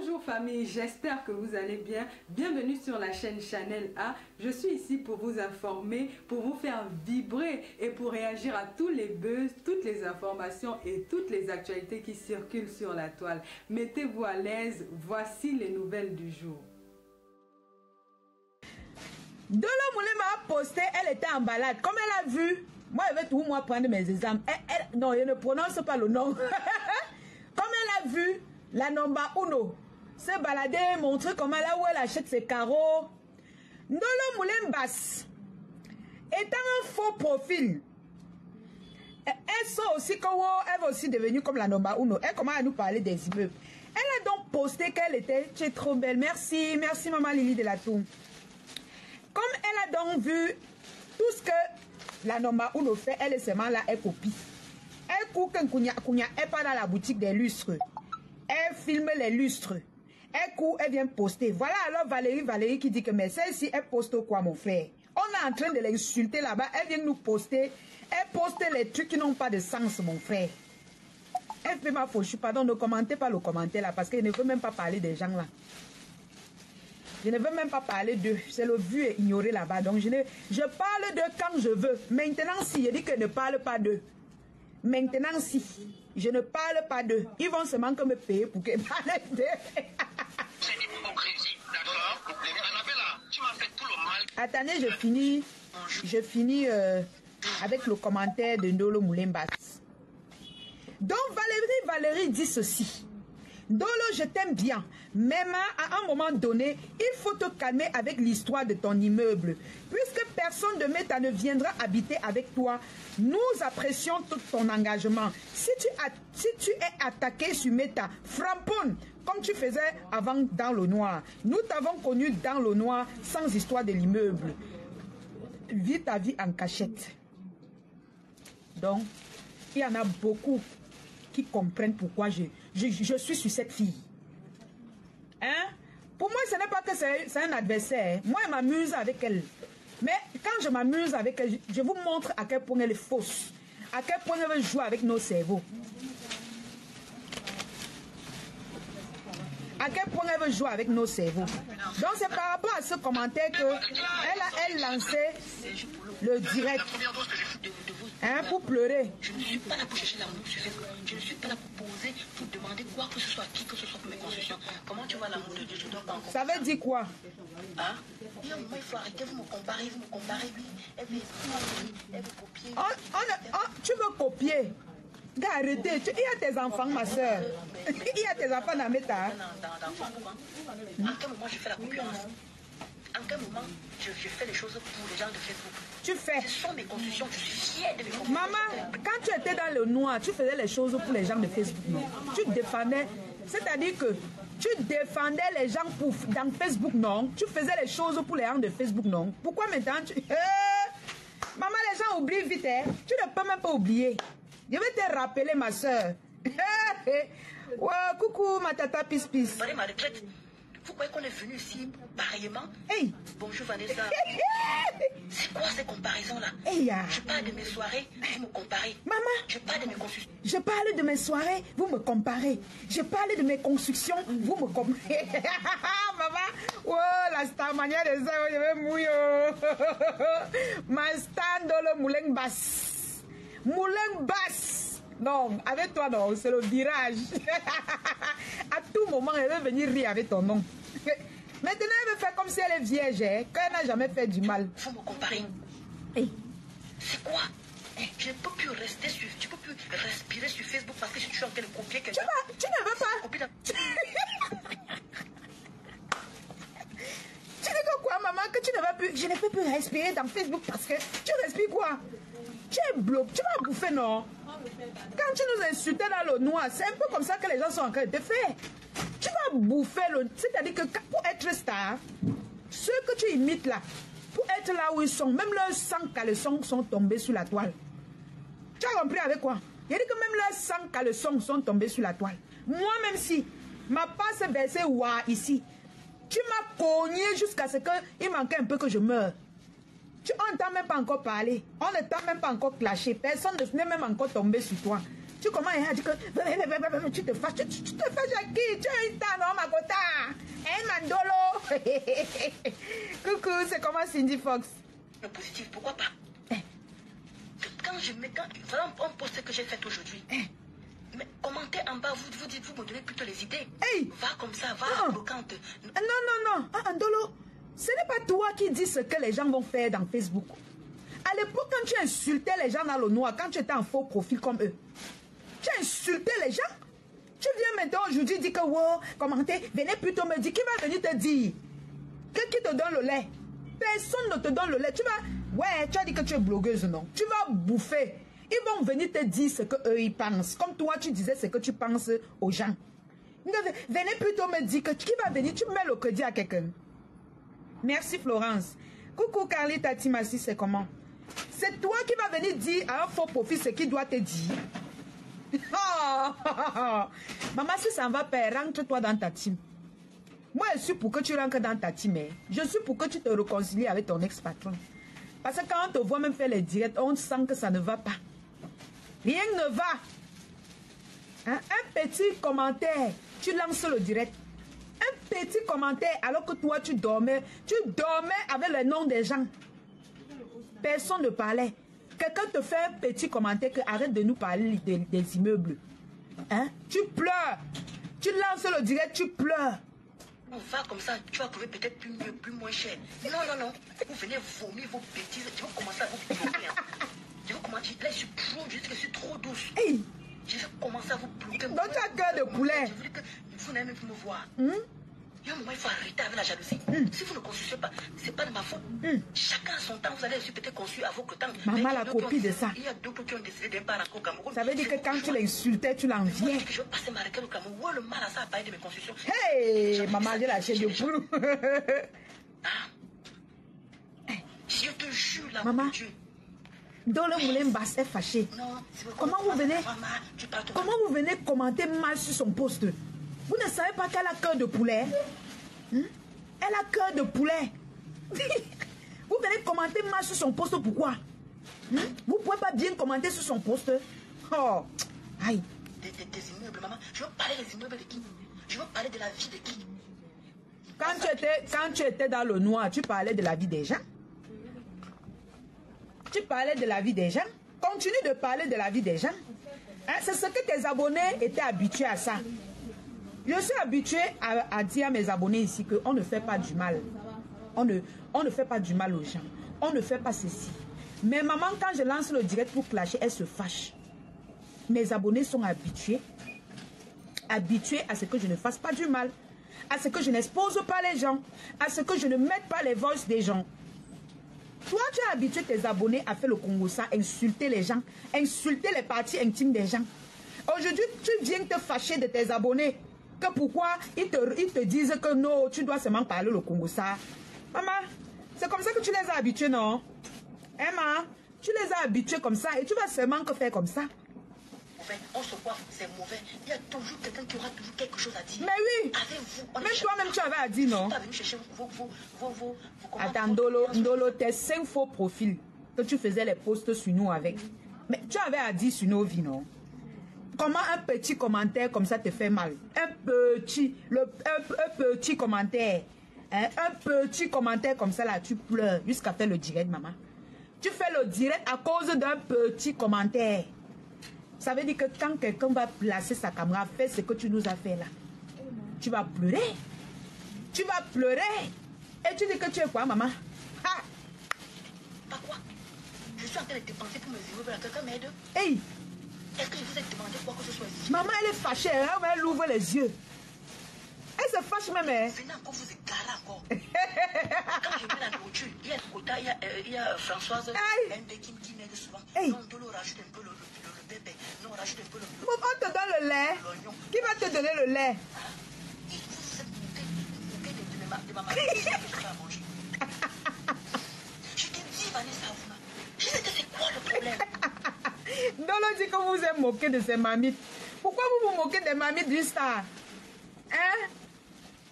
Bonjour famille, j'espère que vous allez bien. Bienvenue sur la chaîne Chanel A. Je suis ici pour vous informer, pour vous faire vibrer et pour réagir à tous les buzz, toutes les informations et toutes les actualités qui circulent sur la toile. Mettez-vous à l'aise, voici les nouvelles du jour. Dolo Moulema a posté, elle était en balade. Comme elle a vu, moi je vais tout moi prendre mes examens. Non, je ne prononce pas le nom. Comme elle a vu, la Nomba Uno se balader, montrer comment là où elle achète ses carreaux. Ndolo Moulembas étant un faux profil. Elle sent aussi elle va aussi devenue comme la Nomba Uno. Elle commence à nous parler des immeubles. Elle a donc posté qu'elle était, tu es trop belle. Merci, merci maman Lily de la Tour. Comme elle a donc vu tout ce que la Nomba Uno fait, elle est seulement là, elle copie. Elle court qu'un Kounia, elle part dans la boutique des lustres. Elle filme les lustres. Elle court, elle vient poster. Voilà alors Valérie qui dit que mais celle-ci, elle poste quoi mon frère? On est en train de l'insulter là-bas. Elle vient nous poster. Elle poste les trucs qui n'ont pas de sens mon frère. Elle fait ma fauche. Pardon, ne commentez pas le commentaire là parce qu'elle ne veut même pas parler des gens là. Je ne veux même pas parler d'eux. C'est le vu et ignoré là-bas. Donc je parle d'eux quand je veux. Maintenant si je dis que je ne parle pas d'eux. Maintenant si je ne parle pas d'eux, ils vont seulement que me payer pour que je parle d'eux. C'est l'hypocrisie, d'accord? Annabella, tu m'as fait tout le mal. Attendez, je finis avec le commentaire de Ndolo Moulembas. Donc Valérie dit ceci. Dolo, je t'aime bien, mais à un moment donné, il faut te calmer avec l'histoire de ton immeuble. Puisque personne de Meta ne viendra habiter avec toi, nous apprécions tout ton engagement. Si tu es attaqué sur Meta, framponne, comme tu faisais avant dans le noir. Nous t'avons connu dans le noir sans histoire de l'immeuble. Vis ta vie en cachette. Donc, il y en a beaucoup qui comprennent pourquoi je suis sur cette fille. Hein? Pour moi, ce n'est pas que c'est un adversaire. Moi, je m'amuse avec elle. Mais quand je m'amuse avec elle, je vous montre à quel point elle est fausse. À quel point elle veut jouer avec nos cerveaux. À quel point elle veut jouer avec nos cerveaux. Donc, c'est par rapport à ce commentaire qu'elle a lancé le direct. Hein, pour pleurer. Je ne suis pas là pour chercher l'amour sur Facebook. Je ne suis pas là pour poser, pour demander quoi que ce soit, qui que ce soit pour mes constructions. Comment tu vois l'amour de Dieu? Je dois pas encore. Ça veut dire quoi? Hein? Il faut arrêter, vous me comparez, oui. Elle veut copier. Tu veux copier? Arrêtez, il y a tes enfants, ma soeur. Il y a tes enfants dans Meta. En quel moment je fais la concurrence? En quel moment je fais les choses pour les gens de Facebook? Tu fais. Ce sont mes constructions, je suis fière de mes constructions. Maman, quand tu étais dans le noir, tu faisais les choses pour les gens de Facebook, non? Tu défendais, c'est-à-dire que tu défendais les gens dans Facebook, non? Tu faisais les choses pour les gens de Facebook, non? Pourquoi maintenant tu... Maman, les gens oublient vite, hein? Tu ne peux même pas oublier. Je vais te rappeler, ma soeur. Ouais, coucou, ma tata pis-pis. Prenez ma retraite. Vous croyez qu'on est venu ici pareillement? Hey. Bonjour Vanessa. C'est quoi ces comparaisons-là? Hey, je parle de mes soirées, vous me comparez. Maman. Je parle de mes constructions. Je parle de mes soirées, vous me comparez. Je parle de mes constructions, vous me comparez. Maman, oh, la star manière de ça, je vais mouiller. Ma stand dans le moulin basse. Moulin basse. Non, avec toi, non, c'est le virage. À tout moment, elle veut venir rire avec ton nom. Maintenant, elle veut faire comme si elle est vierge, hein, qu'elle n'a jamais fait du mal. Faut me comparer. Hey. C'est quoi? Je ne peux plus rester sur... Tu peux plus respirer sur Facebook parce que je suis en train de copier quelqu'un. Tu ne veux pas? Tu dis que quoi, maman? Que tu ne veux plus... Je ne peux plus respirer dans Facebook parce que... Tu respires quoi? Tu es bloqué. Tu vas bouffer, non? Quand tu nous insultais dans le noir, c'est un peu comme ça que les gens sont en train de te faire. Tu vas bouffer le... C'est-à-dire que pour être star, ceux que tu imites là, pour être là où ils sont, même leurs 100 caleçons sont tombés sur la toile. Tu as compris avec quoi? Il dit que même leurs 100 caleçons sont tombés sur la toile. Moi, même si ma passe versée ouah ici, tu m'as cogné jusqu'à ce qu'il manquait un peu que je meure. On ne t'a même pas encore parlé. On ne t'a même pas encore clashé. Personne n'est même encore tombé sur toi. Tu commences à dire que tu te fâches. Tu te fâches à qui? Tu as une tane, non, ma cota. Coucou, c'est comment Cindy Fox? Le positif, pourquoi pas? Quand je mets... Voilà un post que j'ai fait aujourd'hui. Mais commentez en bas, vous dites, vous me donnez plutôt les idées. Hey. Va comme ça, va bloquante. Non. Andolo, ce n'est pas toi qui dis ce que les gens vont faire dans Facebook. À l'époque, quand tu insultais les gens dans le noir, quand tu étais en faux profil comme eux, tu insultais les gens. Tu viens maintenant aujourd'hui dire que, wow, commentez, venez plutôt me dire, qui va venir te dire? Qui te donne le lait? Personne ne te donne le lait. Tu vas, ouais, tu as dit que tu es blogueuse, non? Tu vas bouffer. Ils vont venir te dire ce qu'eux ils pensent. Comme toi, tu disais ce que tu penses aux gens. Venez plutôt me dire que qui va venir, tu mets le crédit à quelqu'un. Merci Florence. Coucou Carly Tatimassi, c'est comment? C'est toi qui vas venir dire à un faux profil ce qu'il doit te dire. Maman, si ça va pas, rentre-toi dans ta team. Moi, je suis pour que tu rentres dans ta team. Je suis pour que tu te réconcilies avec ton ex-patron. Parce que quand on te voit même faire les directs, on sent que ça ne va pas. Rien ne va. Hein? Un petit commentaire, tu lances le direct. Un petit commentaire alors que toi, tu dormais avec le nom des gens. Personne ne parlait. Quelqu'un te fait un petit commentaire que arrête de nous parler des immeubles. Hein? Tu pleures. Tu lances le direct, tu pleures. On va comme ça, tu vas trouver peut-être plus mieux, plus moins cher. Non. Vous venez vomir vos bêtises. Je vais commencer à vous bloquer. Je vais commencer. Là, je suis pro, je dis que je suis trop douce. Hey. Je vais commencer à vous bloquer. Donc, tu as cœur de poulet. Je veux dire que vous n'avez même plus me voir. Il y a un moment, il faut arrêter avec la jalousie. Si vous ne construisez pas, ce n'est pas de ma faute. Chacun a son temps. Vous allez peut-être construire à votre temps. Maman, la copie de ça. Il y a d'autres qui ont décidé d'un part au Cameroun. Ça veut dire que quand tu l'insultais, tu l'enviais. Je vais passer ma requête au Cameroun. Où est le mal à ça à parler de mes constructions? Hey, maman, j'ai la chaîne de poule. Je te jure, la maman, Dieu. dans le moulin basse est fâché. Comment vous venez commenter mal sur son poste? Vous ne savez pas qu'elle a cœur de poulet? Elle a cœur de poulet. Vous venez commenter mal sur son poste, pourquoi? Vous ne pouvez pas bien commenter sur son poste? Oh, aïe. Des immeubles, maman. Je veux parler des immeubles de qui? Je veux parler de la vie de qui? Quand tu étais dans le noir, tu parlais de la vie des gens? Tu parlais de la vie des gens? Continue de parler de la vie des gens. Hein? C'est ce que tes abonnés étaient habitués à ça. Je suis habituée à dire à mes abonnés ici qu'on ne fait pas du mal. On ne fait pas du mal aux gens. On ne fait pas ceci. Mais maman, quand je lance le direct pour clasher, elle se fâche. Mes abonnés sont habitués à ce que je ne fasse pas du mal, à ce que je n'expose pas les gens, à ce que je ne mette pas les voices des gens. Toi, tu as habitué tes abonnés à faire le Congo ça, insulter les gens, insulter les parties intimes des gens. Aujourd'hui, tu viens te fâcher de tes abonnés. Que pourquoi ils te disent que non, tu dois seulement parler le Congo ça. Maman, c'est comme ça que tu les as habitués, non? Emma, tu les as habitués comme ça et tu vas seulement que faire comme ça. On se coiffe, c'est mauvais. Il y a toujours quelqu'un qui aura toujours quelque chose à dire. Mais oui. Avec vous. Même toi-même, tu avais à dire, non? Pas venu chercher vos attends, Ndolo, tes 5 faux profils que tu faisais les posts sur nous avec. Mais tu avais à dire sur nos vies, non? Comment un petit commentaire comme ça te fait mal? Un petit commentaire. Hein? Un petit commentaire comme ça, là, tu pleures jusqu'à faire le direct, maman. Tu fais le direct à cause d'un petit commentaire. Ça veut dire que quand quelqu'un va placer sa caméra, fais ce que tu nous as fait là. Tu vas pleurer. Tu vas pleurer. Et tu dis que tu es quoi, maman? Ah. Pas quoi? Je suis en train de dépenser pour mes immeubles. Quelqu'un m'aide? Hey! Est-ce que je vous ai demandé quoi que ce soit ici? Maman, elle est fâchée. Elle ouvre les yeux. Elle se fâche même. Venez encore vous égarer encore. Quand je mets la nourriture, il y a Françoise, MB qui m'aide souvent. Non, on doit rajouter un peu le bébé. Non, on rajoute un peu le... On te donne le lait. Qui va te donner le lait? Et vous êtes moqué de ma mère. Je vais à manger. Je t'ai dit, Vanessa, je sais que c'est quoi le problème? Dolo dit que vous êtes moqué de ces mamites. Pourquoi vous vous moquez des mamites du star? Hein?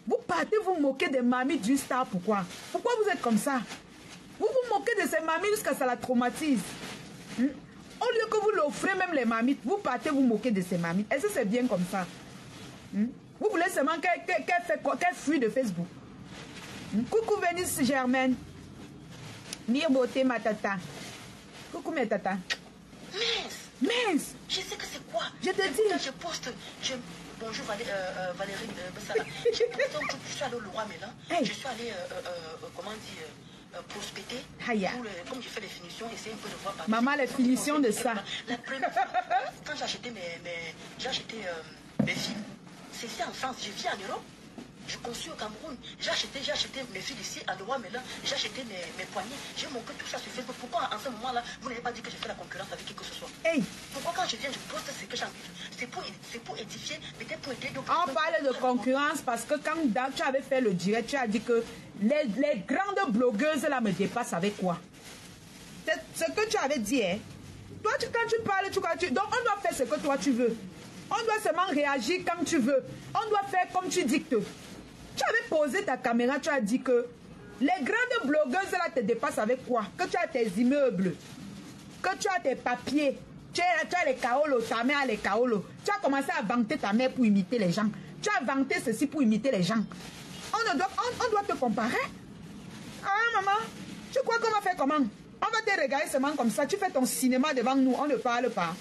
Vous partez vous moquer des mamites du star, pourquoi? Pourquoi vous êtes comme ça? Vous vous moquez de ces mamites jusqu'à ça la traumatise. Au lieu que vous l'offrez même les mamites, vous partez vous moquer de ces mamites. Est-ce que c'est bien comme ça? Vous voulez seulement qu'elle fuit de Facebook? Coucou Vénus Germaine. Mire beauté ma tata. Coucou mes tata. Mince. Je sais que c'est quoi. Je te dis. Quand je poste. Bonjour Valérie Bessala. Je suis allée au Leroy Merlin. Hey. Je suis allée, comment dire, prospecter. Comme je fais les finitions, essayer un peu de voir. Maman, les finitions de ça. La première fois, quand j'ai acheté mes films, c'est ici en France. Je vis en Europe. Je conçus au Cameroun. J'ai acheté mes fils ici à Leroy Merlin. J'ai acheté mes poignets. J'ai montré tout ça sur Facebook. Pourquoi en ce moment-là, vous n'avez pas dit que je fais la concurrence avec qui que ce soit? Hey. Pourquoi quand je viens, je poste ce que j'ai envie? C'est pour édifier, peut-être pour aider d'autres. On parle de concurrence parce que quand tu avais fait le direct, tu as dit que les grandes blogueuses là me dépassent avec quoi? C'est ce que tu avais dit, hein? Toi, quand tu parles, donc on doit faire ce que toi tu veux. On doit seulement réagir comme tu veux. On doit faire comme tu dictes. Tu avais posé ta caméra, tu as dit que les grandes blogueuses là te dépassent avec quoi? Que tu as tes immeubles, que tu as tes papiers, tu as les kaolos, ta mère a les kaolos. Tu as commencé à vanter ta mère pour imiter les gens. Tu as vanté ceci pour imiter les gens. On doit te comparer. Ah maman, tu crois qu'on va faire comment? On va te regarder seulement comme ça. Tu fais ton cinéma devant nous, on ne parle pas.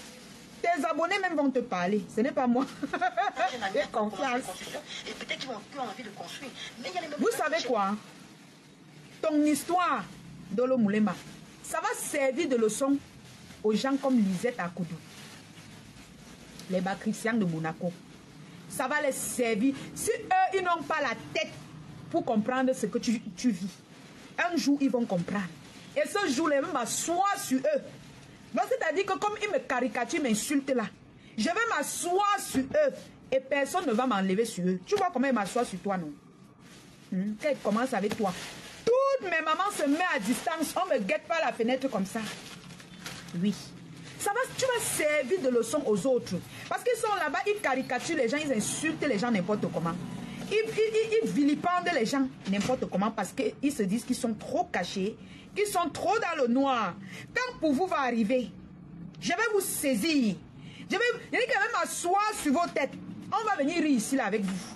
Tes abonnés même vont te parler. Ce n'est pas moi. J'ai confiance. Et peut-être qu'ils vont plus envie de construire. Mais il y a les mêmes. Vous savez quoi? Ton histoire, Dolo Moulema, ça va servir de leçon aux gens comme Lisette Akoudou, les Bacristiens de Monaco. Ça va les servir. Si eux, ils n'ont pas la tête pour comprendre ce que tu vis, un jour, ils vont comprendre. Et ce jour-là, ils vont m'asseoir sur eux. Donc, c'est-à-dire que comme ils me caricaturent, m'insultent là, je vais m'asseoir sur eux et personne ne va m'enlever sur eux. Tu vois comment ils m'assoient sur toi, non? Quand ils commencent avec toi, toutes mes mamans se mettent à distance. On ne me guette pas la fenêtre comme ça. Oui. Tu vas servir de leçon aux autres. Parce qu'ils sont là-bas, ils caricaturent les gens, ils insultent les gens n'importe comment. Ils vilipendent les gens n'importe comment parce qu'ils se disent qu'ils sont trop cachés, qu'ils sont trop dans le noir. Quand pour vous va arriver, je vais vous saisir. Je vais quand même m'asseoir sur vos têtes. On va venir ici là avec vous.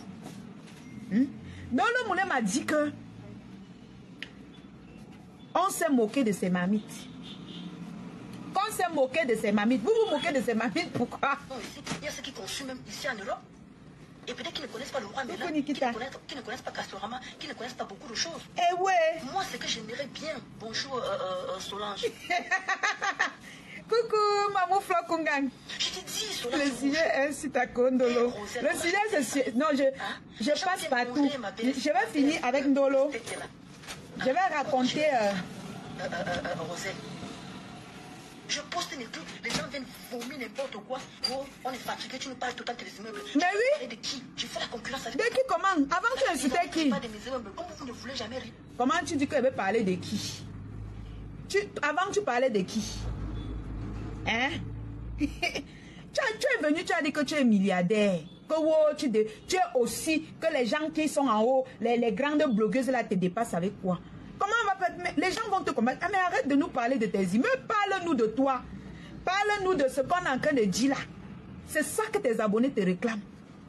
Donc le Moulin m'a dit que on s'est moqué de ses mamites. Qu'on s'est moqué de ses mamites. Vous vous moquez de ses mamites, pourquoi? Il y a ceux qui consomment même ici en Europe. Et peut-être qu'ils ne connaissent pas le roi Merlin, qui ne connaissent pas Castorama, qui ne connaissent pas beaucoup de choses. Eh ouais. Moi, c'est que j'aimerais bien. Bonjour Solange. Coucou, Mamou Flokungang. Je te dis, Solange. Le sujet est un site à Kondolo. Le sujet, c'est... Non, je passe partout. Je vais finir avec Ndolo. Je vais raconter... Roselle. Je poste des trucs, les gens viennent vomir n'importe quoi. Oh, on est fatigué, tu nous parles tout le temps des immeubles. Mais oui. De qui? Je fais la concurrence avec. De qui comment? Avant tu insultais qui? Pas de mes immeubles. Comme vous ne voulez jamais rire. Comment tu dis qu'elle veut parler de qui? Avant tu parlais de qui? Hein? Tu es venu, tu as dit que tu es milliardaire. Que wow, tu es aussi, que les gens qui sont en haut, les grandes blogueuses là te dépassent avec quoi? Comment on va faire? Les gens vont te combattre. Ah, mais arrête de nous parler de tes immeubles. Parle-nous de toi. Parle-nous de ce qu'on est en train de dire là. C'est ça que tes abonnés te réclament.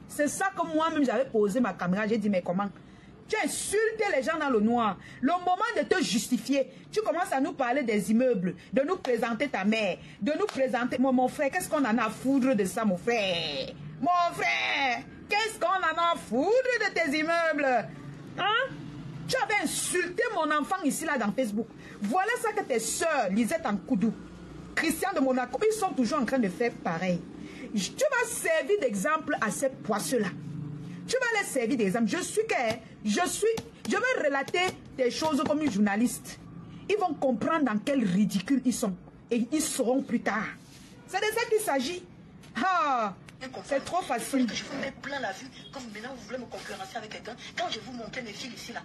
C'est ça que moi-même j'avais posé ma caméra. J'ai dit, mais comment? Tu as insulté les gens dans le noir. Le moment de te justifier, tu commences à nous parler des immeubles, de nous présenter ta mère, de nous présenter... Mon frère, qu'est-ce qu'on en a à foutre de ça, mon frère? Mon frère, qu'est-ce qu'on en a à foutre de tes immeubles? Hein? Tu avais insulté mon enfant ici, là, dans Facebook. Voilà ça que tes soeurs, Lisette Akoudou, Christian de Monaco, ils sont toujours en train de faire pareil. Tu vas servir d'exemple à ces poisseux-là. Tu vas les servir d'exemple. Je vais relater des choses comme une journaliste. Ils vont comprendre dans quel ridicule ils sont. Et ils seront plus tard. C'est de ça qu'il s'agit. Ah, c'est trop facile. Je vous mets plein la vue. Quand maintenant vous voulez me concurrencer avec quelqu'un, quand je vous montrer mes fils ici, là,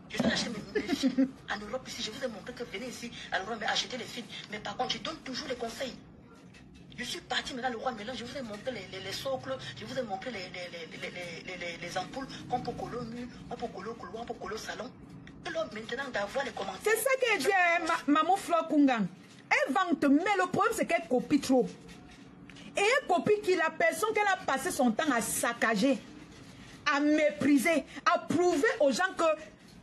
je vais acheter mes filles en Europe ici. Je vous ai montré que venez ici à l'Europe acheter les filles. Mais par contre, je donne toujours les conseils. Je suis parti maintenant le roi Merlin, je vous ai montré les socles, je vous ai montré les ampoules qu'on peut coller au mur, on peut coller au couloir, on peut coller au salon. Et là, maintenant, d'avoir les commentaires. C'est ça qu'elle dit à Maman Fleur Kungang. Elle vante, mais le problème, c'est qu'elle copie trop. Et elle copie qui la personne qu'elle a passé son temps à saccager, à mépriser, à prouver aux gens que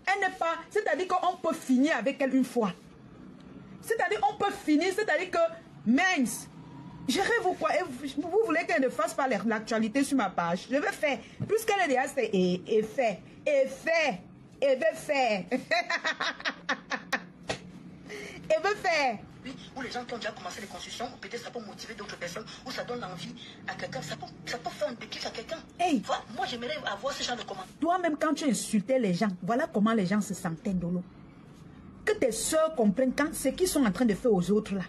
Elle n'est pas... C'est-à-dire qu'on peut finir avec elle une fois. C'est-à-dire qu'on peut finir, c'est-à-dire que... Mince, gérez-vous quoi? Et vous voulez qu'elle ne fasse pas l'actualité sur ma page? Je vais faire. Puisqu'elle est déjà fait et fait. Et fait. Et veut faire. Et veut faire. Oui, ou les gens qui ont déjà commencé les constructions, peut-être ça peut motiver d'autres personnes, ou ça donne l'envie à quelqu'un, ça peut faire un déclic à quelqu'un. Hey. Voilà, moi j'aimerais avoir ce genre de commandes. Toi-même, quand tu insultais les gens, voilà comment les gens se sentaient, Ndolo. Que tes soeurs comprennent quand ce qu'ils sont en train de faire aux autres là.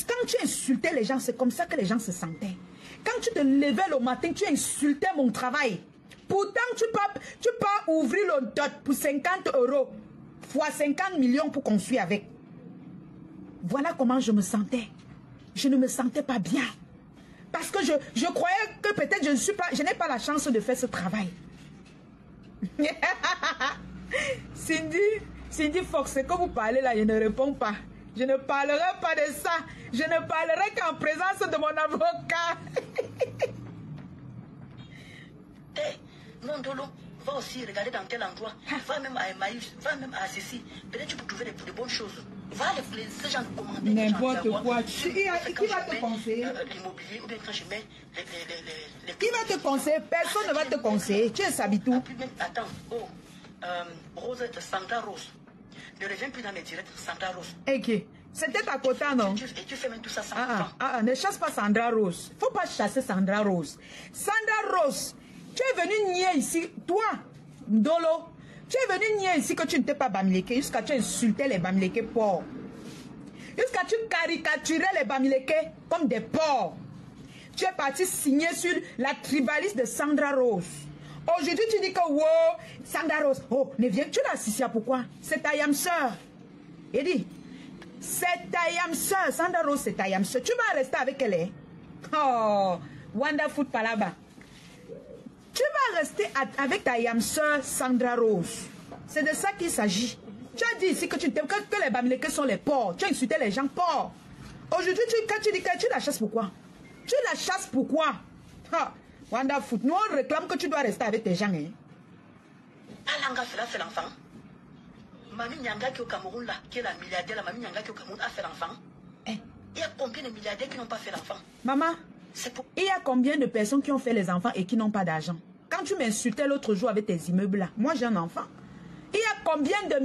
Quand tu insultais les gens, c'est comme ça que les gens se sentaient. Quand tu te levais le matin, tu insultais mon travail. Pourtant, tu peux ouvrir le dot pour 50 € fois 50 millions pour construire avec. Voilà comment je me sentais. Je ne me sentais pas bien. Parce que je croyais que peut-être je n'ai pas la chance de faire ce travail. Cindy Fox, c'est que vous parlez là, je ne réponds pas. Je ne parlerai pas de ça. Je ne parlerai qu'en présence de mon avocat. Non, Dolo, va aussi regarder dans quel endroit. Va même à Emmaüs, va même à Cécile. Peut-être tu peux trouver de bonnes choses. Va ce genre de commentaires. N'importe quoi. Qui va te conseiller? L'immobilier, ou bien quand je mets les qui va te conseiller? Personne ne va te conseiller. Tu es Sabitou. Attends, Rosette, Sandra Rose. Ne reviens plus dans mes directs, Sandra Rose. Ok. C'était à côté, non? Et tu fais même tout ça sans francs. Ne chasse pas Sandra Rose. Faut pas chasser Sandra Rose. Sandra Rose, tu es venu nier ici, toi, Ndolo. Tu es venu nier ici que tu ne t'es pas Bamileke jusqu'à tu insultais les Bamileke porcs. Jusqu'à tu caricaturais les Bamileke comme des porcs. Tu es parti signer sur la tribaliste de Sandra Rose. Aujourd'hui, tu dis que, wow, Sandra Rose, oh, ne viens, tu l'as assisté à pourquoi? C'est ta yam sœur. Il dit, c'est ta yam sœur. Sandra Rose, c'est ta yam sœur. Tu vas rester avec elle, hein? Oh, Wonderful Palaba. Tu vas rester avec ta yam sœur Sandra Rose. C'est de ça qu'il s'agit. Tu as dit ici que les Bamileke sont les porcs. Tu as insulté les gens porcs. Aujourd'hui, quand tu dis que tu la chasses, pourquoi? Tu la chasses pourquoi? Ha, Wonderful. Nous, on réclame que tu dois rester avec tes gens. Hein? Alanga fait l'enfant. Mamie Nyanga qui est au Cameroun, là, qui est la milliardaire, la Mamie Nyanga qui est au Cameroun, a fait l'enfant. Il y a combien de milliardaires qui n'ont pas fait l'enfant? Maman, il y a combien de personnes qui ont fait les enfants et qui n'ont pas d'argent? Quand tu m'insultais l'autre jour avec tes immeubles là, moi j'ai un enfant. Il y a combien de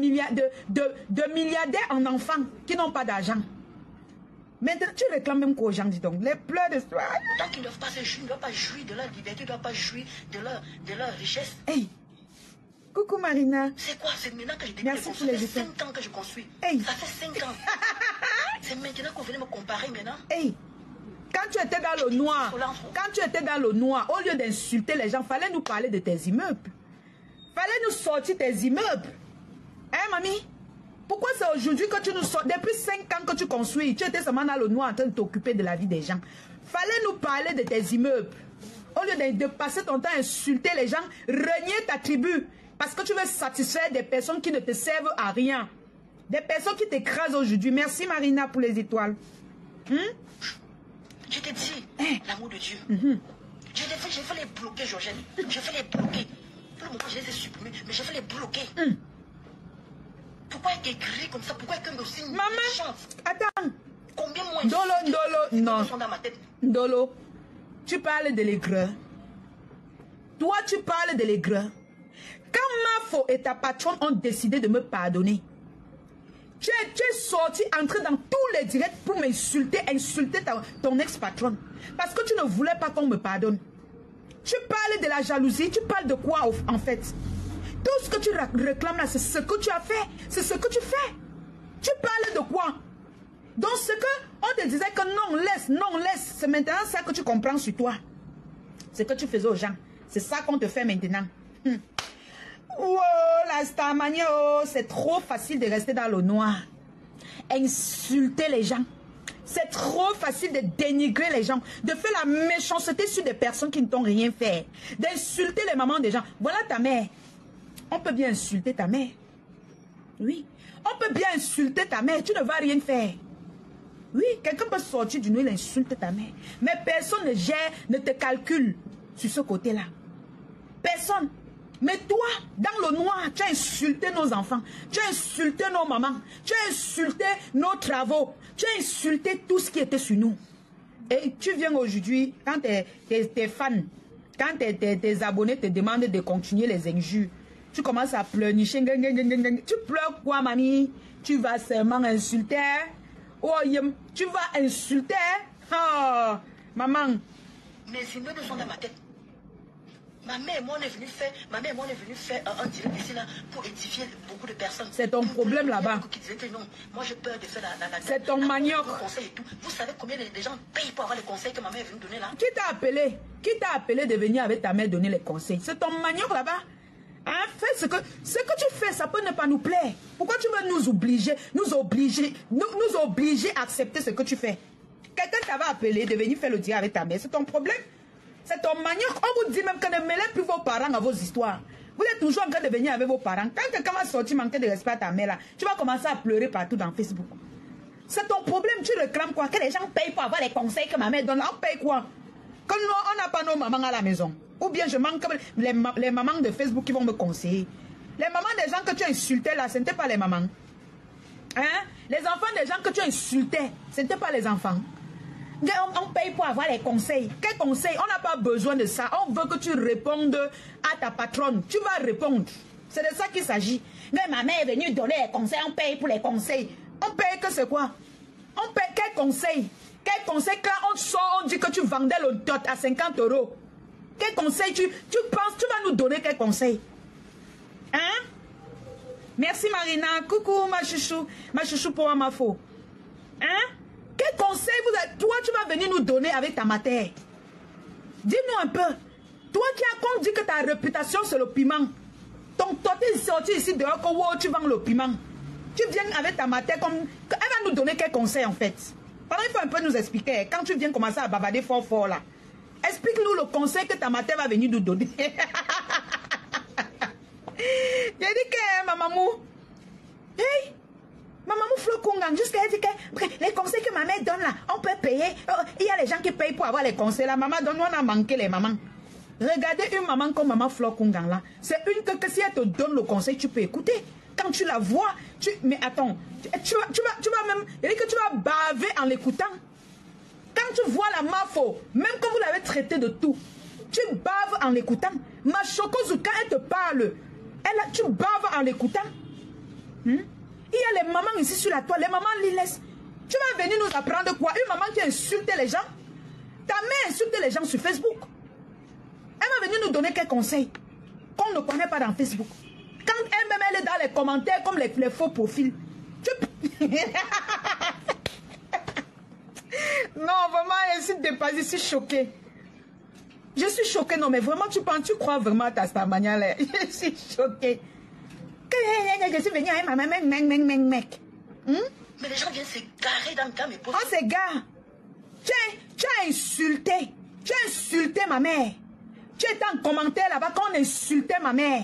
milliardaires en enfants qui n'ont pas d'argent? Maintenant, tu réclames même qu'aux gens, dis donc, les pleurs de soi. Tant qu'ils ne doivent pas se jouir, ils ne doivent pas jouir de leur liberté, ils ne doivent pas jouir de leur richesse. Hey, coucou Marina. C'est quoi? C'est maintenant que je débute. Merci pour les ça fait 5 ans que je construis. Hey. Ça fait 5 ans. C'est maintenant qu'on venait me comparer maintenant. Hey. Quand tu étais dans le noir, au lieu d'insulter les gens, fallait nous parler de tes immeubles. Fallait nous sortir tes immeubles. Hein, mamie? Pourquoi c'est aujourd'hui que tu nous sors? Depuis 5 ans que tu construis, tu étais seulement dans le noir en train de t'occuper de la vie des gens. Fallait nous parler de tes immeubles. Au lieu de passer ton temps à insulter les gens, renier ta tribu. Parce que tu veux satisfaire des personnes qui ne te servent à rien. Des personnes qui t'écrasent aujourd'hui. Merci Marina pour les étoiles. Je t'ai dit, l'amour de Dieu. Je vais les bloquer, Georgène. Je vais les bloquer. Pour le moment, je les ai supprimés, mais je vais les bloquer. Pourquoi ils écrivent comme ça? Pourquoi ils me signent? Maman, attends. Combien moins Ndolo, non. sont dans ma tête? Ndolo, tu parles de l'aigreur. Toi, tu parles de l'aigreur. Quand Mafo et ta patronne ont décidé de me pardonner, tu es sorti, entré dans tous les directs pour m'insulter, insulter ton ex-patronne. Parce que tu ne voulais pas qu'on me pardonne. Tu parles de la jalousie, tu parles de quoi en fait? Tout ce que tu réclames là, c'est ce que tu as fait. C'est ce que tu fais. Tu parles de quoi? Donc ce que on te disait que non, laisse. C'est maintenant ça que tu comprends sur toi. Ce que tu faisais aux gens. C'est ça qu'on te fait maintenant. Oh, la Starmania, c'est trop facile de rester dans le noir. Insulter les gens. C'est trop facile de dénigrer les gens. De faire la méchanceté sur des personnes qui ne t'ont rien fait. D'insulter les mamans des gens. Voilà ta mère. On peut bien insulter ta mère. Oui. On peut bien insulter ta mère. Tu ne vas rien faire. Oui, quelqu'un peut sortir du nuit et insulter ta mère. Mais personne ne gère, ne te calcule sur ce côté-là. Personne. Mais toi, dans le noir, tu as insulté nos enfants, tu as insulté nos mamans, tu as insulté nos travaux, tu as insulté tout ce qui était sur nous. Et tu viens aujourd'hui, quand tes fans, quand tes abonnés te demandent de continuer les injures, tu commences à pleurnicher. Tu pleures quoi, mamie? Tu vas seulement insulter. Oh, tu vas insulter. Oh, maman. Mes immeubles sont dans ma tête. Ma mère et moi, on est venu faire, un direct ici là pour édifier beaucoup de personnes. C'est ton problème là-bas. Qui disaient que non, moi j'ai peur de faire la c'est ton manioc. Conseil et tout. Vous savez combien de gens payent pour avoir les conseils que ma mère est venue donner là? Qui t'a appelé? Qui t'a appelé de venir avec ta mère donner les conseils? C'est ton manioc là-bas. Hein? Fais ce que tu fais, ça peut ne pas nous plaire. Pourquoi tu veux nous obliger à accepter ce que tu fais? Quelqu'un t'avait appelé de venir faire le direct avec ta mère. C'est ton problème? C'est ton manioc. On vous dit même que ne mêlez plus vos parents à vos histoires. Vous êtes toujours en train de venir avec vos parents. Quand quelqu'un va sortir manquer de respect à ta mère là, tu vas commencer à pleurer partout dans Facebook. C'est ton problème. Tu réclames quoi? Que les gens payent pour avoir les conseils que ma mère donne. On paye quoi? Que nous, on n'a pas nos mamans à la maison. Ou bien je manque les mamans de Facebook qui vont me conseiller. Les mamans des gens que tu insultais là, ce n'étaient pas les mamans. Hein? Les enfants des gens que tu insultais, ce n'étaient pas les enfants. On paye pour avoir les conseils. Quels conseils? On n'a pas besoin de ça. On veut que tu répondes à ta patronne. Tu vas répondre. C'est de ça qu'il s'agit. Mais ma mère est venue donner les conseils. On paye pour les conseils. On paye que c'est quoi? On paye quel conseil? Quel conseil? Quand on sort, on dit que tu vendais le dot à 50 €. Quel conseil tu penses? Tu vas nous donner quel conseil? Hein? Merci Marina. Coucou ma chouchou pour Amafo. Hein? Quel conseil toi tu vas venir nous donner avec ta matière? Dis-nous un peu. Toi qui as dit que ta réputation c'est le piment. Ton toté est sorti ici dehors que wow, tu vends le piment. Tu viens avec ta matière comme... Elle va nous donner quel conseil en fait? Il faut un peu nous expliquer. Quand tu viens commencer à bavarder fort là, explique-nous le conseil que ta matière va venir nous donner. J'ai dit que ma maman... Hey! Ma maman Flo Kungang, jusqu'à elle dit que les conseils que ma mère donne là, on peut payer. Il y a les gens qui payent pour avoir les conseils là. Maman donne, on a manqué les mamans. Regardez une maman comme maman Flo Kungang là. C'est une que si elle te donne le conseil, tu peux écouter. Quand tu la vois, mais attends, tu vas même, il dit que tu vas baver en l'écoutant. Quand tu vois la mafo, même quand vous l'avez traité de tout, tu baves en l'écoutant. Ma Chokozu, quand elle te parle, tu baves en l'écoutant. Il y a les mamans ici sur la toile, les mamans Liles. Tu vas venir nous apprendre quoi? Une maman qui insulte les gens. Ta mère insulte les gens sur Facebook. Elle va venir nous donner quelques conseils qu'on ne connaît pas dans Facebook. Quand elle-même elle est dans les commentaires comme les faux profils. Non, vraiment, elle s'est dépassée, je suis choquée. Je suis choquée, non, mais vraiment, tu crois vraiment à ta manière là? Je suis choquée. Je suis venue avec ma mec. Mais les gens viennent se garer dans mes poches. Oh, c'est gars. Tu as insulté ma mère. Tu étais en commentaire là-bas quand on insultait ma mère.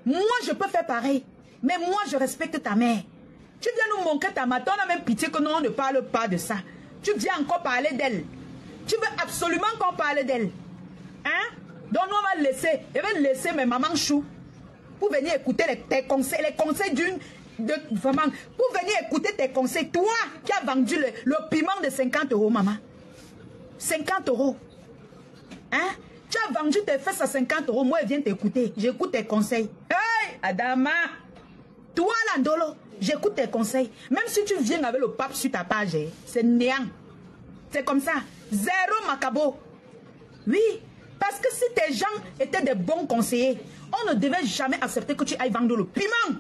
Moi, je peux faire pareil. Mais moi, je respecte ta mère. Tu viens nous montrer ta mère. On a même pitié que nous, on ne parle pas de ça. Tu viens encore parler d'elle. Tu veux absolument qu'on parle d'elle. Hein? Donc, nous, on va laisser. Je vais laisser mes mamans chou. Pour venir écouter tes conseils. Les conseils vraiment. Pour venir écouter tes conseils. Toi, qui as vendu le piment de 50 €, maman. 50 €. Hein? Tu as vendu tes fesses à 50 €. Moi, je viens t'écouter. J'écoute tes conseils. Hey, Adama. Toi, Landolo, j'écoute tes conseils. Même si tu viens avec le pape sur ta page, c'est néant. C'est comme ça. Zéro macabo. Oui. Parce que si tes gens étaient des bons conseillers, on ne devait jamais accepter que tu ailles vendre le piment.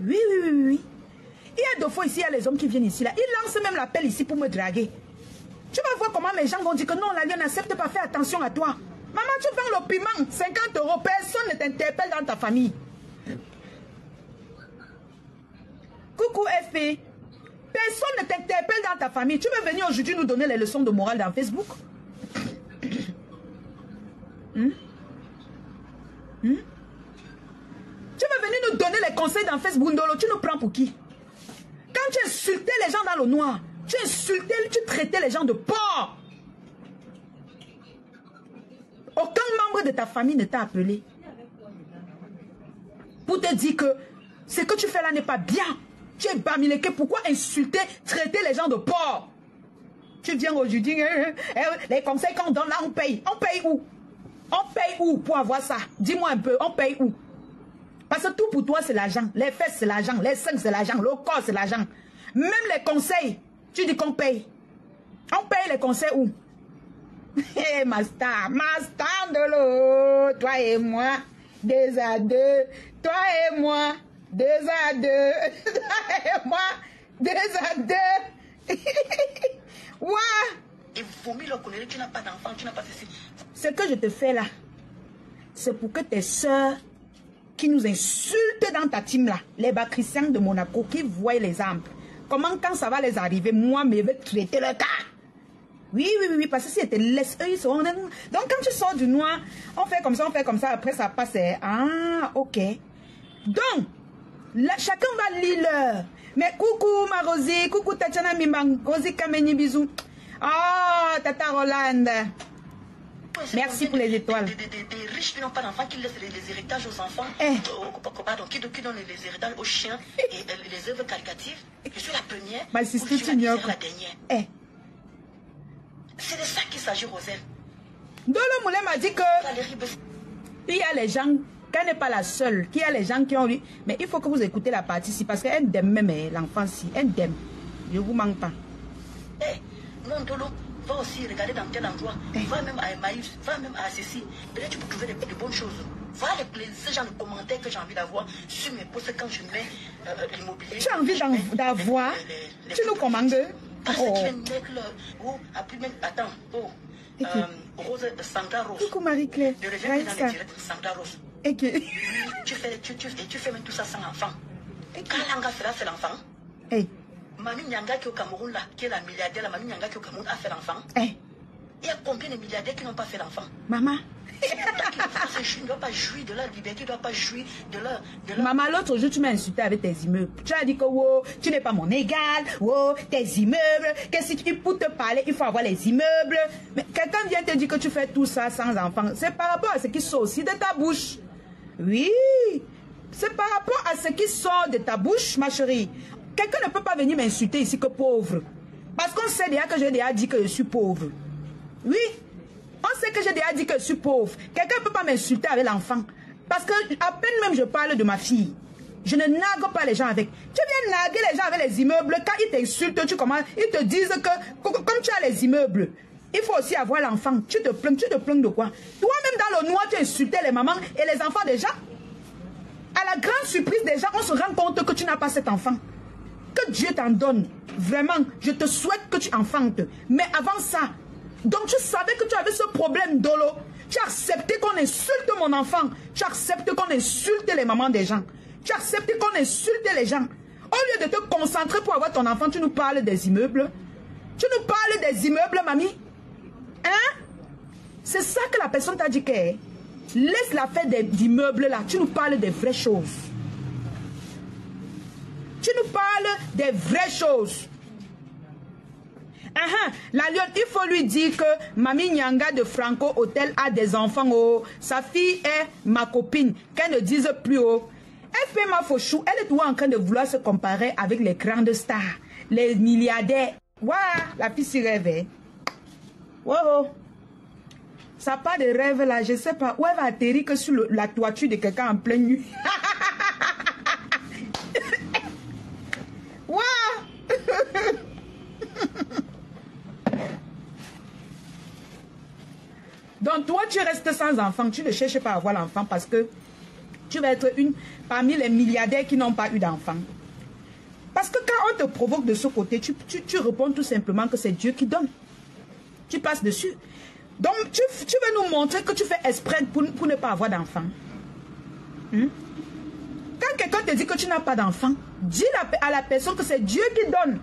Oui. Il y a deux fois ici, il y a les hommes qui viennent ici. Là. Ils lancent même l'appel ici pour me draguer. Tu vas voir comment les gens vont dire que non, la vie n'accepte pas, fais attention à toi. Maman, tu vends le piment, 50 €, personne ne t'interpelle dans ta famille. Coucou FP. Personne ne t'interpelle dans ta famille. Tu veux venir aujourd'hui nous donner les leçons de morale dans Facebook? Tu veux venir nous donner les conseils dans Facebook, Ndolo, tu nous prends pour qui? Quand tu insultais les gens dans le noir, tu insultais, tu traitais les gens de porcs. Aucun membre de ta famille ne t'a appelé. pour te dire que ce que tu fais là n'est pas bien. Tu es bamileke. Pourquoi insulter, traiter les gens de porc? Tu viens aujourd'hui, les conseils qu'on donne là, on paye. On paye où? On paye où pour avoir ça? Dis-moi un peu, on paye où? Parce que tout pour toi, c'est l'argent. Les fesses, c'est l'argent. Les seins, c'est l'argent. Le corps, c'est l'argent. Même les conseils, tu dis qu'on paye. On paye les conseils où? Hé, ma star de l'eau. Toi et moi, 2 à 2. Toi et moi, 2 à 2. Toi et moi, 2 à 2. Ouah! Et vomit le connaître, tu n'as pas d'enfant, tu n'as pas ceci. Ce que je te fais là, c'est pour que tes soeurs qui nous insultent dans ta team là, les bas chrétiens de Monaco, qui voient les armes. Comment quand ça va les arriver, moi, je vais traiter le cas. Oui, parce que si te laissent, eux, ils seront... Donc quand tu sors du noir, on fait comme ça, après ça passe. Ah, ok. Donc, là, chacun va lire l'heure. Mais coucou ma Rosie, coucou Tatiana Mimbang, Rosie Kameni, bisous. Oh, Tata Roland. Merci pour les étoiles. Des riches qui n'ont pas d'enfants, qui laissent les héritages aux enfants, pardon, qui donnent les héritages aux chiens et les œuvres caricatives. Je suis la première, ou je suis la dernière. C'est de ça qu'il s'agit, Roselle. Dolo Moulin m'a dit que il y a les gens, qu'elle n'est pas la seule, qu'il y a les gens qui ont eu. Mais il faut que vous écoutez la partie ici, parce qu'elle aime même l'enfant si. Elle aime. Je ne vous manque pas. Non, Dolo, va aussi regarder dans quel endroit. Va même à Emmaüs, va même à Cécile. Peut-être tu peux trouver de bonnes choses. Va ce genre de commentaires que j'ai envie d'avoir sur mes posts quand je mets l'immobilier. Tu as envie d'avoir? Tu nous commandes? Parce que tu es mec là. Attends. Rose Sandra Rose. Coucou Marie-Claire. Je reviens dans les directs de Sandra Rose. Ok. Tu fais même tout ça sans enfant. Quand Langa fera fait l'enfant. Mamie Nyanga qui est au Cameroun là, qui est la milliardaire, la Mamie Nyanga qui est au Cameroun a fait l'enfant. Il y a combien de milliardaires qui n'ont pas fait l'enfant? Maman. Tu ne dois pas jouir de leur liberté, tu ne dois pas jouir de leur... Maman, l'autre jour, tu m'as insulté avec tes immeubles. Tu as dit que wow, tu n'es pas mon égal, wow, tes immeubles, que si tu pour te parler, il faut avoir les immeubles. Mais quelqu'un vient te dire que tu fais tout ça sans enfant. C'est par rapport à ce qui sort aussi de ta bouche. Oui, c'est par rapport à ce qui sort de ta bouche, ma chérie. Quelqu'un ne peut pas venir m'insulter ici que pauvre. Parce qu'on sait déjà que j'ai déjà dit que je suis pauvre. Oui. On sait que j'ai déjà dit que je suis pauvre. Quelqu'un ne peut pas m'insulter avec l'enfant. Parce que à peine même je parle de ma fille. Je ne nague pas les gens avec. Tu viens naguer les gens avec les immeubles. Quand ils t'insultent, tu commences. Ils te disent que comme tu as les immeubles, il faut aussi avoir l'enfant. Tu te plains de quoi? Toi-même dans le noir, tu insultais les mamans et les enfants déjà. À la grande surprise des gens, on se rend compte que tu n'as pas cet enfant. Que Dieu t'en donne. Vraiment, je te souhaite que tu enfantes. Mais avant ça, donc tu savais que tu avais ce problème, Dolo. Tu as accepté qu'on insulte mon enfant. Tu as accepté qu'on insulte les mamans des gens. Tu as accepté qu'on insulte les gens. Au lieu de te concentrer pour avoir ton enfant, tu nous parles des immeubles. Tu nous parles des immeubles, mamie. Hein? C'est ça que la personne t'a dit que... Laisse la faire d'immeubles là. Tu nous parles des vraies choses. Tu nous parles des vraies choses. La lionne, il faut lui dire que Mamie Nyanga de Franco Hotel a des enfants. Oh. Sa fille est ma copine. Qu'elle ne dise plus. Oh. Elle fait ma fauchou. Elle est toujours en train de vouloir se comparer avec les grandes stars. Les milliardaires. Voilà, la fille s'y rêve. Wow. Ça part de rêve là. Je ne sais pas où elle va atterrir que sur la toiture de quelqu'un en pleine nuit. Wow. Donc toi tu restes sans enfant, tu ne cherches pas à avoir l'enfant parce que tu vas être une parmi les milliardaires qui n'ont pas eu d'enfant. Parce que quand on te provoque de ce côté, tu réponds tout simplement que c'est Dieu qui donne. Tu passes dessus. Donc tu veux nous montrer que tu fais exprès pour ne pas avoir d'enfant. Quand quelqu'un te dit que tu n'as pas d'enfant, dis à la personne que c'est Dieu qui donne.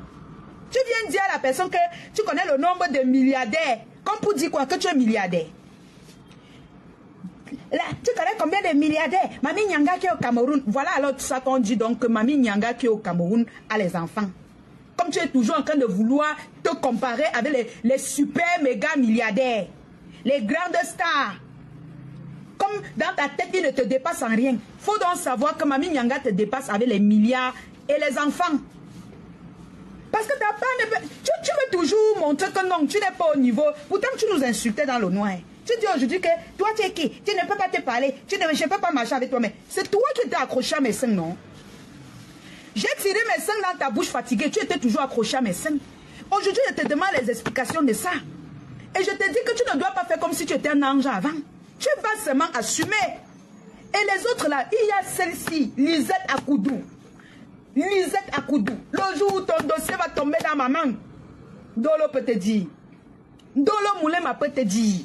Tu viens dire à la personne que tu connais le nombre de milliardaires. Comme pour dire quoi? Que tu es milliardaire. Là, tu connais combien de milliardaires? Mamie Nyanga qui est au Cameroun. Voilà alors tout ça qu'on dit donc que Mamie Nyanga qui est au Cameroun a les enfants. Comme tu es toujours en train de vouloir te comparer avec les super méga milliardaires. Les grandes stars. Comme dans ta tête, il ne te dépasse en rien. Faut donc savoir que Mamie Nyanga te dépasse avec les milliards et les enfants. Parce que tu veux toujours montrer que non, tu n'es pas au niveau. Pourtant, tu nous insultais dans le noir. Tu dis aujourd'hui que toi, tu es qui? Tu ne peux pas te parler. Je ne peux pas marcher avec toi. Mais c'est toi qui t'es accroché à mes seins, non? J'ai tiré mes seins dans ta bouche fatiguée. Tu étais toujours accroché à mes seins. Aujourd'hui, je te demande les explications de ça. Et je te dis que tu ne dois pas faire comme si tu étais un ange avant. Tu vas seulement assumer. Et les autres là, il y a celle-ci, Lisette Akoudou. Lisette Akoudou. Le jour où ton dossier va tomber dans ma main, Dolo peut te dire. Dolo Moulema peut te dire.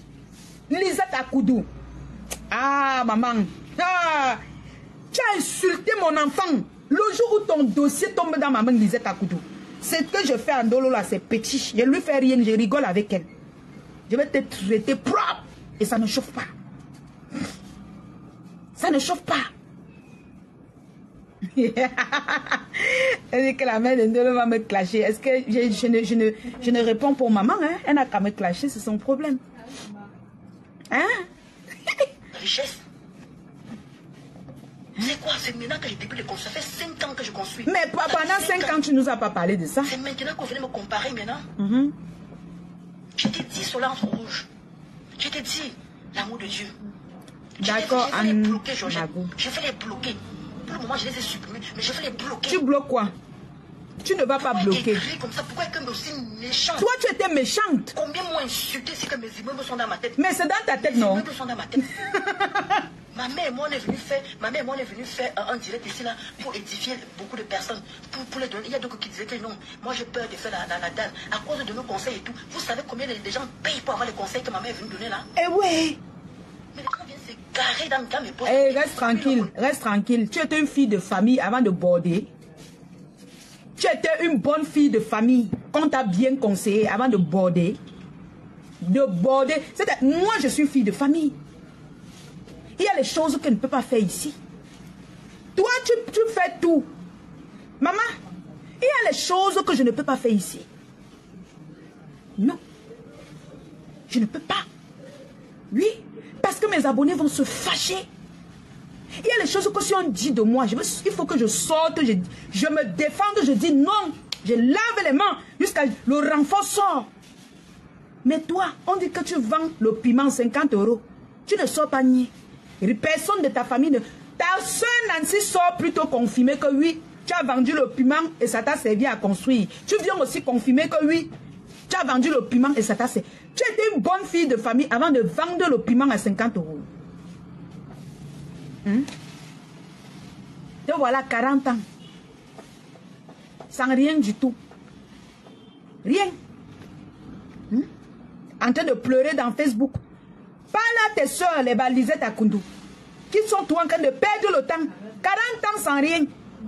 Lisette Akoudou. Ah, maman. Ah, tu as insulté mon enfant. Le jour où ton dossier tombe dans ma main, Lisette Akoudou. Ce que je fais en Dolo là, c'est petit. Je ne lui fais rien, je rigole avec elle. Je vais te traiter propre. Et ça ne chauffe pas. Ça ne chauffe pas. Elle dit que la mère de Ndolo va me clasher. Est-ce que je ne réponds pour maman, hein? Elle n'a qu'à me clasher, c'est son problème. Hein? Richesse. C'est quoi? C'est maintenant que j'ai début de construire. Ça fait 5 ans que je construis. Mais pendant 5 ans, tu ne nous as pas parlé de ça. C'est maintenant qu'on venait me comparer maintenant. Je t'ai dit Solange Rouge. Je t'ai dit l'amour de Dieu. D'accord, je vais les bloquer, Georgette. Je vais les bloquer. Pour le moment, je les ai supprimés, mais je vais les bloquer. Tu bloques quoi? Tu ne vas pas bloquer. Comme ça, pourquoi est-ce que aussi méchante? Toi, tu étais méchante. Combien m'ont insulté si que mes immeubles sont dans ma tête? Mais c'est dans ta tête, non? Mes immeubles sont dans ma tête. Ma mère et moi, on est venu faire un direct ici là pour édifier beaucoup de personnes. Pour les donner. Il y a d'autres qui disaient que non, moi j'ai peur de faire la dalle à cause de nos conseils et tout. Vous savez combien les gens payent pour avoir les conseils que ma mère est venue donner là? Eh ouais. Mais les gens viennent se garer dans mes postes. Eh, reste tranquille, reste tranquille. Tu étais une fille de famille avant de border. Tu étais une bonne fille de famille qu'on t'a bien conseillé avant de border. De border. Moi, je suis fille de famille. Il y a les choses que je ne peux pas faire ici. Toi, tu fais tout. Maman, il y a les choses que je ne peux pas faire ici. Non. Je ne peux pas. Oui, parce que mes abonnés vont se fâcher. Il y a les choses que si on dit de moi, il faut que je sorte, je me défende, je dis non. Je lave les mains jusqu'à le renfort sort. Mais toi, on dit que tu vends le piment 50 €. Tu ne sors pas nier. Personne de ta famille, ta soeur Nancy sort plutôt confirmer que oui, tu as vendu le piment et ça t'a servi à construire. Tu viens aussi confirmer que oui, tu as vendu le piment et ça t'a servi. Tu étais une bonne fille de famille avant de vendre le piment à 50 €. Te voilà 40 ans. Sans rien du tout. Rien. En train de pleurer dans Facebook. Parle à tes soeurs, les Lisette Akoudou, qui sont tout en train de perdre le temps. 40 ans sans rien.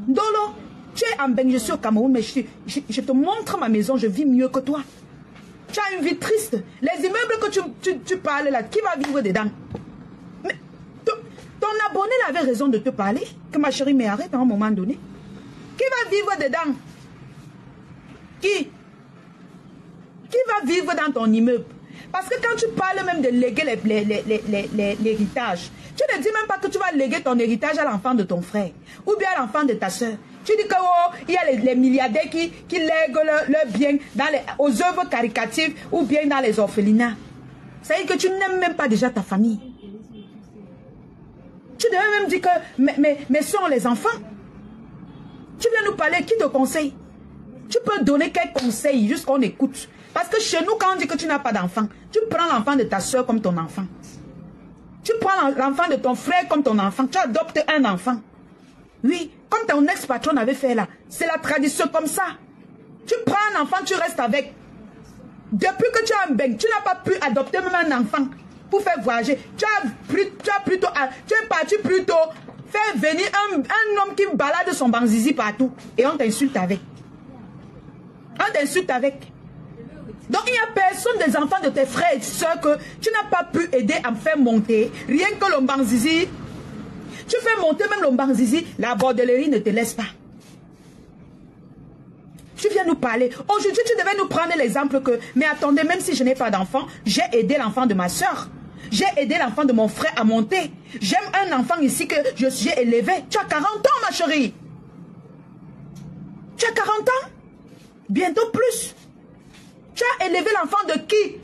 Dolo, tu es en Bénin, je suis au Cameroun, mais je te montre ma maison, je vis mieux que toi. Tu as une vie triste. Les immeubles que tu parles là, qui va vivre dedans? Mais ton abonné avait raison de te parler, que ma chérie m'arrête à un moment donné. Qui va vivre dedans? Qui va vivre dans ton immeuble? Parce que quand tu parles même de léguer l'héritage, tu ne dis même pas que tu vas léguer ton héritage à l'enfant de ton frère ou bien à l'enfant de ta soeur. Tu dis que il y a les milliardaires qui lèguent leur bien aux œuvres caricatives ou bien dans les orphelinats. Ça veut dire que tu n'aimes même pas déjà ta famille. Tu devais même dire que mes soeurs ont les enfants. Tu viens nous parler, qui te conseille? Tu peux donner quel conseil, juste qu'on écoute. Parce que chez nous, quand on dit que tu n'as pas d'enfant, tu prends l'enfant de ta soeur comme ton enfant. Tu prends l'enfant de ton frère comme ton enfant. Tu adoptes un enfant. Oui, comme ton ex-patron avait fait là. C'est la tradition comme ça. Tu prends un enfant, tu restes avec. Depuis que tu as un bain, tu n'as pas pu adopter même un enfant pour faire voyager. Tu es parti plutôt faire venir un homme qui balade son banzizi partout. Et on t'insulte avec. On t'insulte avec. Donc il n'y a personne des enfants de tes frères et soeurs que tu n'as pas pu aider à me faire monter. Rien que le Mbanzizi. Tu fais monter même le Mbanzizi, la bordellerie ne te laisse pas. Tu viens nous parler. Aujourd'hui, tu devais nous prendre l'exemple que, mais attendez, même si je n'ai pas d'enfant, j'ai aidé l'enfant de ma soeur. J'ai aidé l'enfant de mon frère à monter. J'aime un enfant ici que j'ai élevé. Tu as 40 ans, ma chérie. Tu as 40 ans? Bientôt plus. Tu as élevé l'enfant de qui?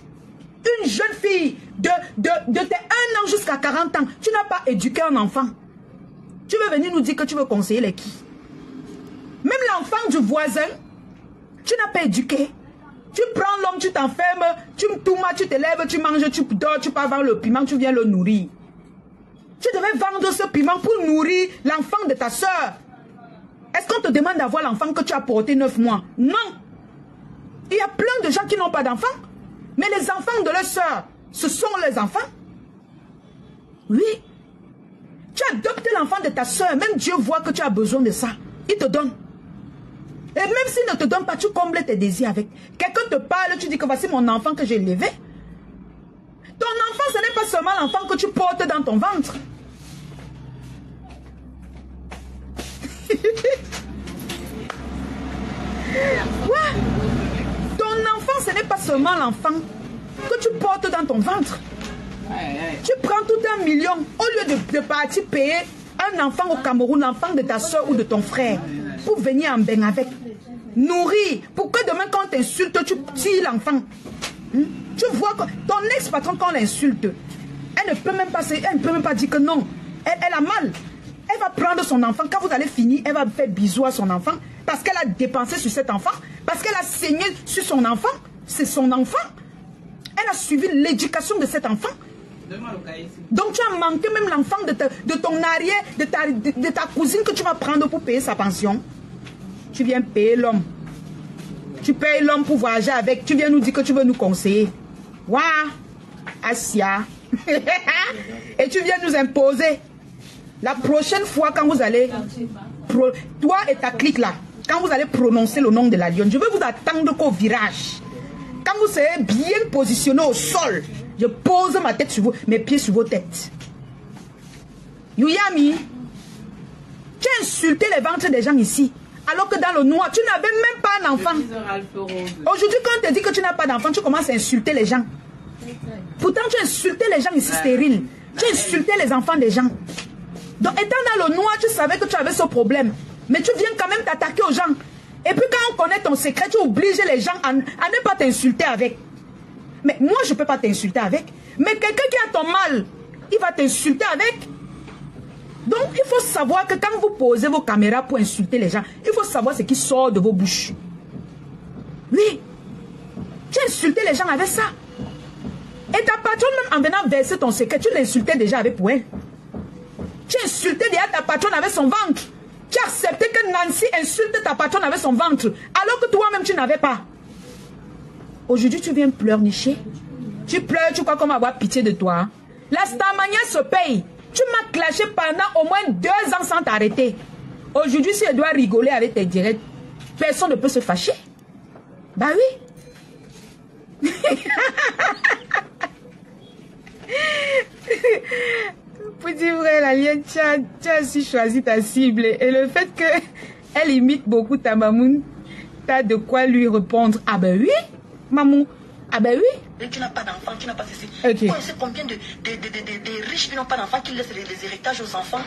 Une jeune fille de tes 1 an jusqu'à 40 ans. Tu n'as pas éduqué un enfant. Tu veux venir nous dire que tu veux conseiller les qui? Même l'enfant du voisin, tu n'as pas éduqué. Tu prends l'homme, tu t'enfermes, tu te lèves, tu manges, tu dors, tu pars voir le piment, tu viens le nourrir. Tu devais vendre ce piment pour nourrir l'enfant de ta soeur. Est-ce qu'on te demande d'avoir l'enfant que tu as porté 9 mois? Non. Il y a plein de gens qui n'ont pas d'enfants. Mais les enfants de leur soeur, ce sont les enfants. Oui. Tu adoptes l'enfant de ta soeur, même Dieu voit que tu as besoin de ça. Il te donne. Et même s'il ne te donne pas, tu combles tes désirs avec. Quelqu'un te parle, tu dis que voici mon enfant que j'ai élevé. Ton enfant, ce n'est pas seulement l'enfant que tu portes dans ton ventre. Ouais. Ton enfant, ce n'est pas seulement l'enfant que tu portes dans ton ventre. Tu prends tout 1 million au lieu de partir payer un enfant au Cameroun, l'enfant de ta soeur ou de ton frère, pour venir en bain avec. Nourrir, pour que demain quand on t'insulte, tu tires l'enfant. Tu vois que ton ex-patron, quand on l'insulte, elle ne peut même pas dire que non. Elle a mal. Elle va prendre son enfant. Quand vous allez finir, elle va faire bisous à son enfant. Parce qu'elle a dépensé sur cet enfant. Parce qu'elle a saigné sur son enfant. C'est son enfant. Elle a suivi l'éducation de cet enfant. Donc tu as manqué même l'enfant de ton arrière, de ta cousine que tu vas prendre pour payer sa pension. Tu viens payer l'homme. Tu payes l'homme pour voyager avec. Tu viens nous dire que tu veux nous conseiller. Waouh, Asia. Et tu viens nous imposer. La prochaine fois quand vous allez, toi et ta clique là, quand vous allez prononcer le nom de la lionne, je vais vous attendre qu'au virage. Quand vous serez bien positionné au sol, je pose ma tête sur vous, mes pieds sur vos têtes. Yuyami, tu as insulté les ventres des gens ici. Alors que dans le noir, tu n'avais même pas un enfant. Aujourd'hui, quand on te dit que tu n'as pas d'enfant, tu commences à insulter les gens. Pourtant, tu as insulté les gens ici stériles. Tu as insulté les enfants des gens. Donc, étant dans le noir, tu savais que tu avais ce problème. Mais tu viens quand même t'attaquer aux gens. Et puis, quand on connaît ton secret, tu obliges les gens à ne pas t'insulter avec. Mais moi, je ne peux pas t'insulter avec. Mais quelqu'un qui a ton mal, il va t'insulter avec. Donc, il faut savoir que quand vous posez vos caméras pour insulter les gens, il faut savoir ce qui sort de vos bouches. Oui. Tu as insulté les gens avec ça. Et ta patronne, même en venant verser ton secret, tu l'insultais déjà avec pour elle. Tu as insulté déjà ta patronne avec son ventre. Tu as accepté que Nancy insulte ta patronne avec son ventre, alors que toi-même, tu n'avais pas. Aujourd'hui, tu viens pleurnicher. Tu pleures, tu crois qu'on va avoir pitié de toi. La Starmania se paye. Tu m'as clashé pendant au moins 2 ans sans t'arrêter. Aujourd'hui, si elle doit rigoler avec tes directs, personne ne peut se fâcher. Bah oui. Pour dire vrai, la lienne, tu as aussi choisi ta cible. Et le fait qu'elle imite beaucoup ta mamoun, tu as de quoi lui répondre. Ah ben oui, maman. Ah ben oui. Et tu n'as pas d'enfant, tu n'as pas ceci. Okay. Vous connaissez combien de riches qui n'ont pas d'enfants, qui laissent les héritages aux enfants,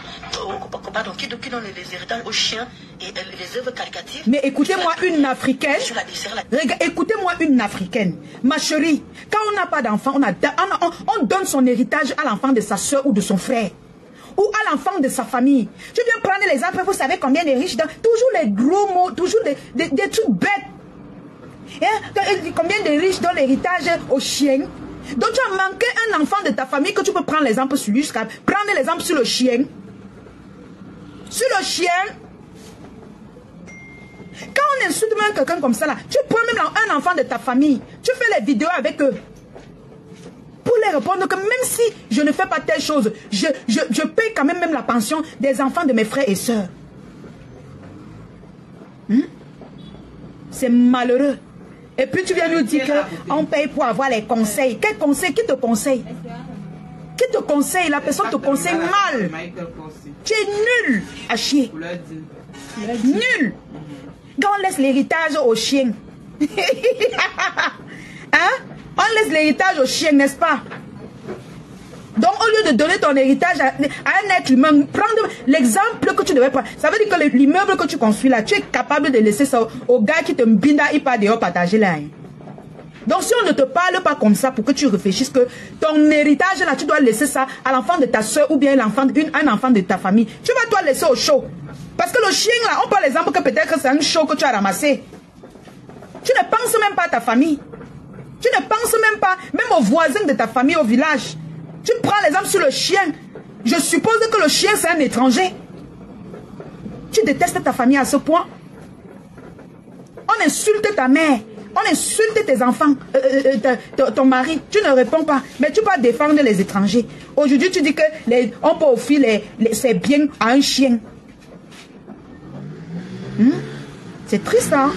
pardon, qui donnent les héritages aux chiens et les œuvres caricatives. Mais écoutez-moi une africaine. Écoutez-moi une africaine. Ma chérie, quand on n'a pas d'enfant, on donne son héritage à l'enfant de sa soeur ou de son frère. Ou à l'enfant de sa famille. Je viens prendre l'exemple, vous savez combien de riches, toujours les gros mots, toujours des trucs bêtes. Combien de riches donnent l'héritage aux chiens? Donc tu as manqué un enfant de ta famille que tu peux prendre l'exemple sur lui, prendre l'exemple sur le chien. Sur le chien, quand on insulte même quelqu'un comme ça là, tu prends même un enfant de ta famille, tu fais les vidéos avec eux pour les répondre que même si je ne fais pas telle chose, je paye quand même la pension des enfants de mes frères et sœurs. C'est malheureux. Et puis tu viens nous dire qu'on paye pour avoir les conseils. Quel conseil? Qui te conseille? Qui te conseille? La personne te conseille mal. Tu es nul à chier. Nul. Quand on laisse l'héritage aux chiens. Hein? On laisse l'héritage aux chiens, n'est-ce pas? Donc, au lieu de donner ton héritage à un être humain, prendre l'exemple que tu devais prendre. Ça veut dire que l'immeuble que tu construis là, tu es capable de laisser ça au gars qui te binda, il part dehors partager là. Donc, si on ne te parle pas comme ça pour que tu réfléchisses que ton héritage là, tu dois laisser ça à l'enfant de ta soeur ou bien un enfant de ta famille, tu vas toi laisser au chaud. Parce que le chien là, on prend l'exemple que peut-être c'est un chaud que tu as ramassé. Tu ne penses même pas à ta famille. Tu ne penses même pas, même aux voisins de ta famille au village. Tu prends l'exemple sur le chien. Je suppose que le chien, c'est un étranger. Tu détestes ta famille à ce point. On insulte ta mère. On insulte tes enfants, ton mari. Tu ne réponds pas. Mais tu peux défendre les étrangers. Aujourd'hui, tu dis que on peut offrir ses biens à un chien. C'est triste, hein?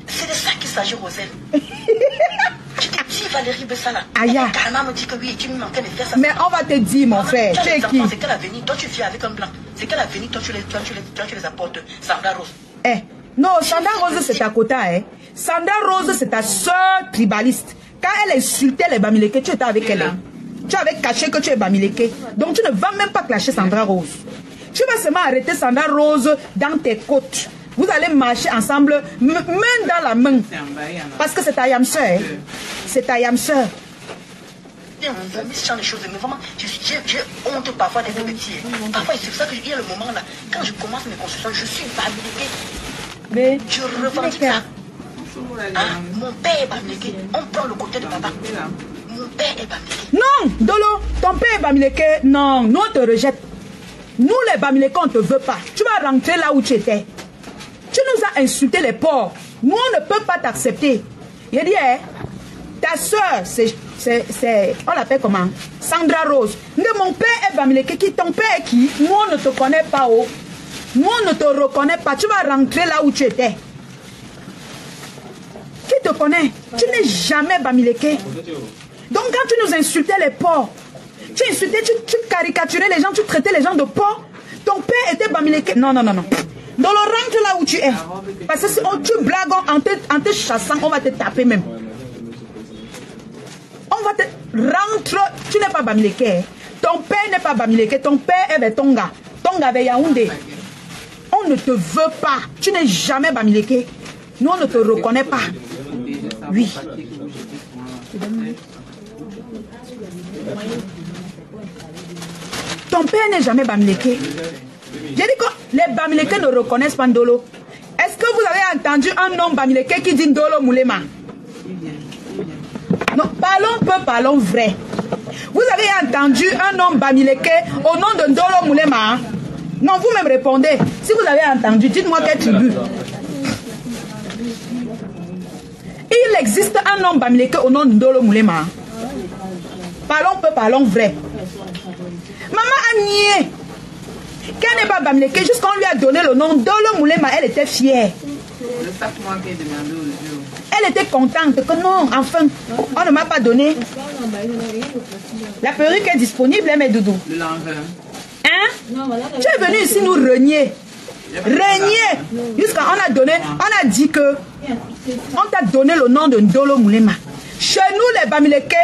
C'est de ça qu'il s'agit, Roselle. Tu te dis, Valérie Bessala. Aïe. Karma me dit que oui, tu me manquais de faire ça. Mais on va te dire, mon frère. Tu es qui? C'est quel avenir? Toi, tu viens avec un blanc. C'est quel avenir? Toi, tu les apportes. Sandra Rose. Non, Sandra Rose, c'est ta quota. Sandra Rose, c'est ta soeur tribaliste. Quand elle insultait les Bamileke, tu étais avec elle. Tu avais caché que tu es Bamileke. Donc, tu ne vas même pas clasher Sandra Rose. Tu vas seulement arrêter Sandra Rose dans tes côtes. Vous allez marcher ensemble, main dans la main. Parce que c'est ta yam sœur. C'est ta yam sœur. On vomit ce genre de choses, mais vraiment, j'ai honte parfois d'être petit. Parfois, c'est pour ça qu'il y a le moment là, quand je commence mes constructions, je suis Bamileke. Mais je revendique ça. Mon père est Bamileke. On prend le côté de papa. Mon père est Bamileke. Non, Dolo, ton père est Bamileke. Non, nous on te rejette. Nous les Bamileke, on ne te veut pas. Tu vas rentrer là où tu étais. Tu nous as insulté les pauvres. Nous, on ne peut pas t'accepter. Il a dit, ta soeur, on l'appelle comment? Sandra Rose. Mon père est Bamileke. Qui ton père est qui? Nous, on ne te connaît pas. Oh. Nous, on ne te reconnaît pas. Tu vas rentrer là où tu étais. Qui te connaît? Tu n'es jamais Bamileke. Donc, quand tu nous insultais les pauvres, tu insultais, tu caricaturais les gens, tu traitais les gens de pauvres. Ton père était Bamileke. Non, non, non, non. Donc, rentre là où tu es. Parce que si tu blagues en te chassant, on va te taper même. On va te... Rentre. Tu n'es pas Bamileke. Ton père n'est pas Bamileke. Ton père est Tonga. Tonga avec Yaoundé. On ne te veut pas. Tu n'es jamais Bamileke. Nous, on ne te reconnaît pas. Oui. Ton père n'est jamais Bamileke. J'ai dit que les Bamileke ne reconnaissent pas Ndolo. Est-ce que vous avez entendu un homme Bamileke qui dit Ndolo Moulema? Non, parlons peu, parlons vrai. Vous avez entendu un homme Bamileke au nom de Ndolo Moulema? Non, vous-même répondez. Si vous avez entendu, dites-moi quelle tribu. Il existe un homme Bamileke au nom de Ndolo Moulema. Parlons peu, parlons vrai. Maman a nié qu'elle n'est pas Bamileke, jusqu'on lui a donné le nom Ndolo Moulema, elle était fière. Elle était contente que non, enfin, on ne m'a pas donné. La perruque est disponible, mais Doudou. Hein? Tu es venu ici nous renier. Renier. Jusqu'à on a donné, on a dit que on t'a donné le nom de Ndolo Moulema. Chez nous, les Bamileke,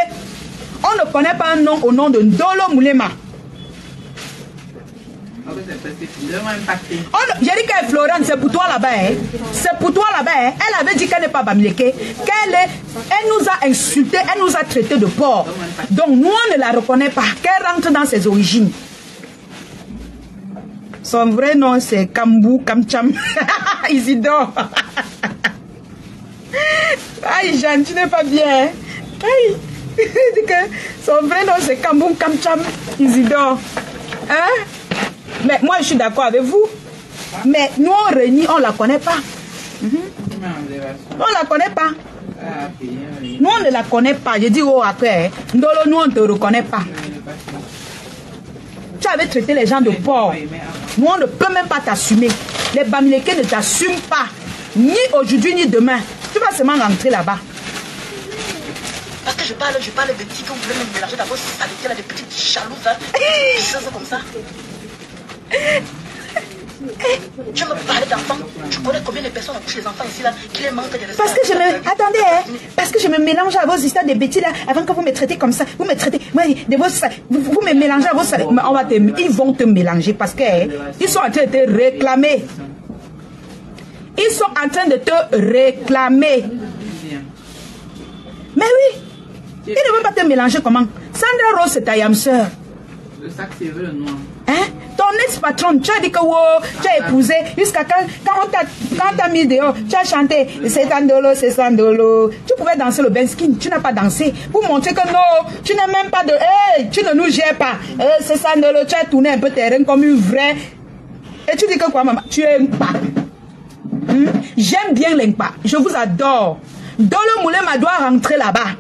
on ne connaît pas un nom au nom de Ndolo Moulema. J'ai dit qu'elle est Florence, c'est pour toi là-bas. Hein? C'est pour toi là-bas. Hein? Elle avait dit qu'elle n'est pas Bamileke. Elle nous a insultés, elle nous a traités de porc. Donc nous, on ne la reconnaît pas. Qu'elle rentre dans ses origines. Son vrai nom, c'est Kambou Kamcham Isidore. Aïe, Jeanne, tu n'es pas bien. Hein? Aïe. Il dit que son vrai nom, c'est Kambou Kamcham Isidore. Hein? Mais moi, je suis d'accord avec vous. Mais nous, on renie, on ne la connaît pas. On ne la connaît pas. Nous, on ne la connaît pas. Je dis, oh, après, Ndolo, nous, on ne te reconnaît pas. Tu avais traité les gens de porc. Nous, on ne peut même pas t'assumer. Les Bamileke ne t'assument pas. Ni aujourd'hui, ni demain. Tu vas seulement rentrer là-bas. Parce que je parle de petits que vous voulez me mélanger d'abord, ça avec des petites jalouses, hein, comme ça. Tu me parles d'enfants. Tu connais combien de personnes ont couché les enfants ici là qui les manquent de respect? Parce que je me... Attendez, hein, parce que je me mélange à vos histoires de bêtises là, avant que vous me traitez comme ça. Vous me traitez... Moi, de vos... vous me mélangez à vos... Ils vont te mélanger parce que ils sont en train de te réclamer. Ils sont en train de te réclamer. Mais oui. Ils ne veulent pas te mélanger comment? Sandra Rose, c'est ta yam sœur. Le sac, c'est le noir. Hein? Ton ex-patron, tu as dit que wow, tu as épousé jusqu'à quand t'as mis dehors, tu as chanté c'est Sandolo, c'est Sandolo. Tu pouvais danser le Benskin, tu n'as pas dansé pour montrer que non, tu n'as même pas de. Hey, tu ne nous gères pas. C'est Sandolo, tu as tourné un peu terrain comme une vraie. Et tu dis que quoi, maman? Tu es un pas. J'aime bien l'impa. Je vous adore. Dolo Moulema doit rentrer là-bas.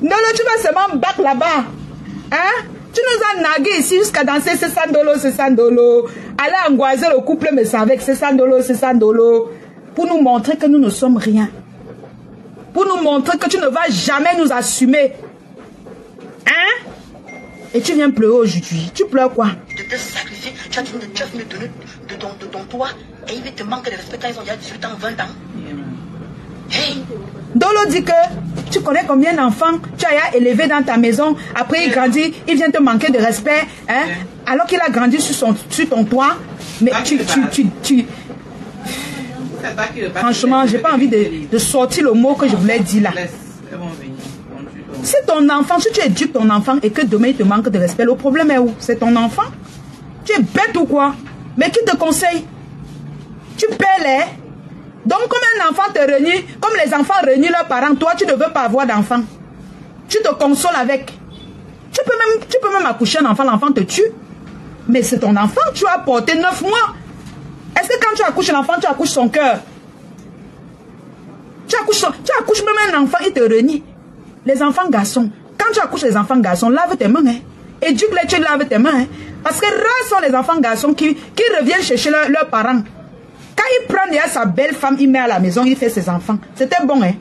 Dolo, tu vas seulement battre là-bas. Hein? Tu nous as nagué ici jusqu'à danser c'est Sandolo, c'est Sandolo. Aller angoiser le couple mais c'est avec c'est Sandolo, c'est Sandolo. Pour nous montrer que nous ne sommes rien. Pour nous montrer que tu ne vas jamais nous assumer. Hein? Et tu viens pleurer aujourd'hui. Tu pleures quoi? De te sacrifier, tu as fini de donner de ton toit et il te manque de respect quand ils ont déjà 18 ans, 20 ans. Hey! Dolo dit que tu connais combien d'enfants tu as élevé dans ta maison. Après il grandit, il vient te manquer de respect. Hein? Alors qu'il a grandi sur ton toit. Mais franchement, j'ai pas envie de sortir le mot que je voulais dire là. Si ton enfant, si tu éduques ton enfant et que demain il te manque de respect, le problème est où? C'est ton enfant? Tu es bête ou quoi? Mais qui te conseille? Tu paies les... Donc comme un enfant te renie, comme les enfants renient leurs parents, toi tu ne veux pas avoir d'enfant. Tu te consoles avec. Tu peux même accoucher un enfant, l'enfant te tue. Mais c'est ton enfant, tu as porté 9 mois. Est-ce que quand tu accouches l'enfant, tu accouches son cœur? Tu accouches même un enfant, il te renie. Les enfants garçons, quand tu accouches les enfants garçons, lave tes mains. Hein. Éduque-les, tu laves tes mains. Hein. Parce que rares sont les enfants garçons qui reviennent chercher leurs parents. Quand il prend déjà sa belle femme, il met à la maison, il fait ses enfants. C'était bon, hein.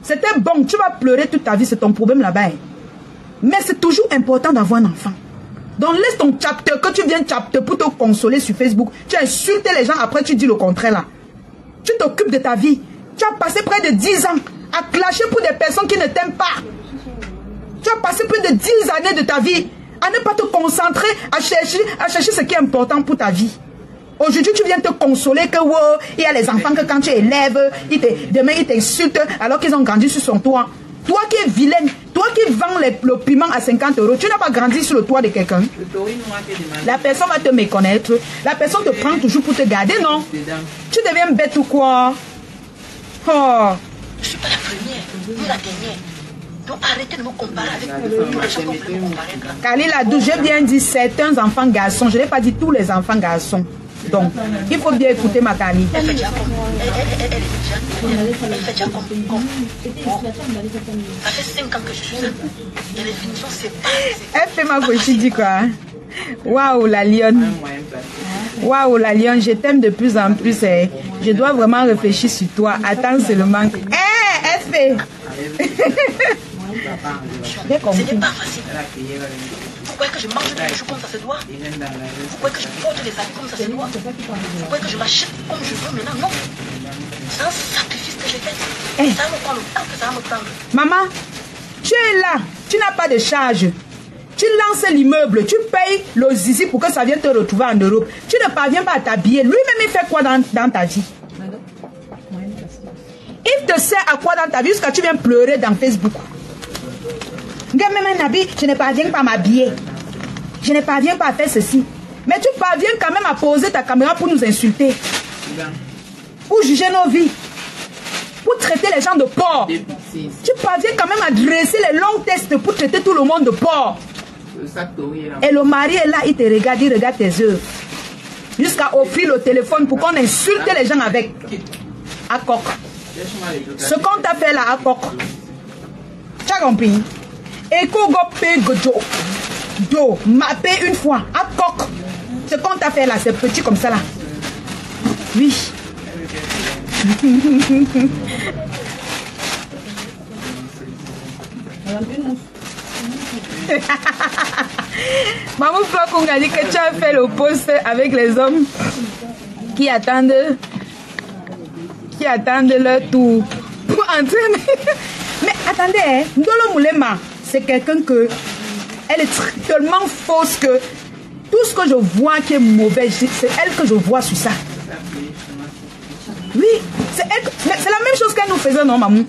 C'était bon. Tu vas pleurer toute ta vie, c'est ton problème là-bas. Hein. Mais c'est toujours important d'avoir un enfant. Donc laisse ton chapter, que tu viennes chapter pour te consoler sur Facebook. Tu as insulté les gens, après tu dis le contraire là. Tu t'occupes de ta vie. Tu as passé près de 10 ans à clasher pour des personnes qui ne t'aiment pas. Tu as passé plus de 10 années de ta vie à ne pas te concentrer, à chercher ce qui est important pour ta vie. Aujourd'hui, tu viens te consoler que wow, il y a les enfants que quand tu élèves, demain ils t'insultent alors qu'ils ont grandi sur son toit. Toi qui es vilaine, toi qui vends le piment à 50 €, tu n'as pas grandi sur le toit de quelqu'un. La personne va te méconnaître. La personne te prend toujours pour te garder, non? Tu deviens bête ou quoi? Oh. Je ne suis pas la première, ni la dernière. Donc arrêtez de me comparer avec tous les gens que vous voulez me comparer. Khalil Adou, j'ai bien dit certains enfants garçons. Je n'ai pas dit tous les enfants garçons. Donc, il faut bien écouter ma Kali. Elle fait déjà comme... Elle fait déjà comme... Ça fait 5 ans que je suis là. Et les finitions, c'est pas... Elle fait ma cochie, dit quoi? Waouh, la lionne. Waouh, la lionne, je t'aime de plus en plus. Eh. Je dois vraiment réfléchir sur toi. Attends seulement. Eh, elle fait. Ce n'est pas facile. Pourquoi que je mange des joues comme ça se doit? Pourquoi que je porte les habits comme ça se doit? Pourquoi que je m'achète comme je veux maintenant? Non. C'est un sacrifice que j'ai fait. Ça va me prendre le temps que ça va me prendre. Maman, tu es là. Tu n'as pas de charge. Tu lances l'immeuble. Tu payes le zizi pour que ça vienne te retrouver en Europe. Tu ne parviens pas à t'habiller. Lui-même, il fait quoi dans ta vie? Il te sert à quoi dans ta vie jusqu'à tu viens pleurer dans Facebook? Même un habit, je ne parviens pas à m'habiller. Je ne parviens pas à faire ceci. Mais tu parviens quand même à poser ta caméra pour nous insulter. Pour juger nos vies. Pour traiter les gens de porc. Tu parviens quand même à dresser les longs tests pour traiter tout le monde de porc. Et le mari est là, il te regarde, il regarde tes œuvres. Jusqu'à offrir le téléphone pour qu'on insulte les gens avec. À coq. Ce qu'on t'a fait là, à coq. Tu as compris? Et qu'on paye do, mappé une fois, à coq. Ce qu'on t'a fait là, c'est petit comme ça là. Oui. Maman Flocon a dit que tu as fait le poste avec les hommes qui attendent leur tour pour entraîner. Mais attendez, hein, Ndolo Moulema, c'est quelqu'un que elle est tellement fausse que tout ce que je vois qui est mauvais, c'est elle que je vois sur ça. Oui, c'est la même chose qu'elle nous faisait, non, maman?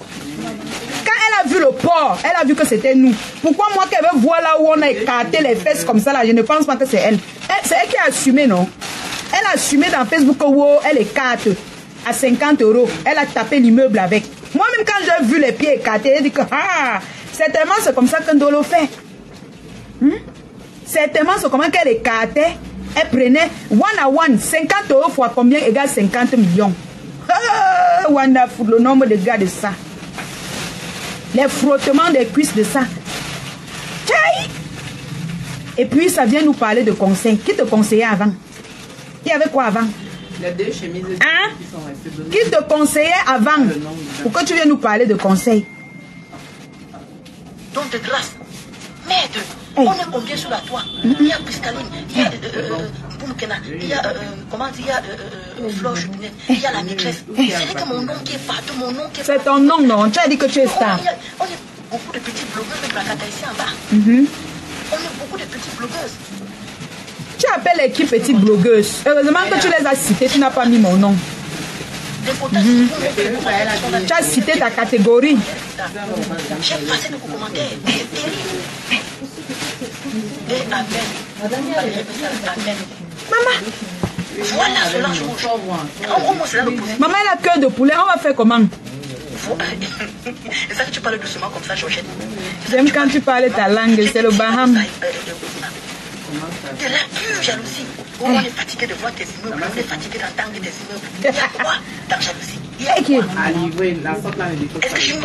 Quand elle a vu le porc, elle a vu que c'était nous. Pourquoi moi qu'elle veut voir là où on a écarté les fesses comme ça là, je ne pense pas que c'est elle. C'est elle qui a assumé, non? Elle a assumé dans Facebook où elle écarte à 50 €. Elle a tapé l'immeuble avec. Moi-même quand j'ai vu les pieds écartés, j'ai dit que certainement c'est comme ça qu'un Ndolo fait. Certainement c'est comment qu'elle écartait. Elle prenait one à one, 50 € fois combien égale 50 millions. Wonderful, le nombre de gars de ça. Les frottements des cuisses de ça. Et puis ça vient nous parler de conseils. Qui te conseillait avant? Il y avait quoi avant? Les deux chemises hein? qui sont restées données. Qui te conseillait avant? Pourquoi tu viens nous parler de conseils? Donc de grâce, maître, on est combien sur la toit? Il y a Priscaline, il y a Boumkena, il y a comment dire, il y a Flore Chupinette, il y a la maîtresse. C'est que mon nom qui est partout, mon nom qui est C'est ton nom, non? Tu as dit que tu es star. On est beaucoup de petites blogueuses de Blacata ici en bas. On est beaucoup de petites blogueuses. Tu appelles l'équipe petite blogueuse. Heureusement que tu les as citées, tu n'as pas mis mon nom. Tu as cité ta catégorie. J'ai passé beaucoup de commentaires. Et amen. Maman. Voilà, cela je maman, elle a cœur de poulet. On va faire comment? C'est ça que tu parles doucement comme ça, Georgette. J'aime quand tu parles ta langue, c'est le Baham. De la pure jalousie. On est fatigué de voir tes immeubles, on est fatigué d'entendre tes immeubles. Il y a quoi dans jalousie? Il y a quoi? Est-ce que vous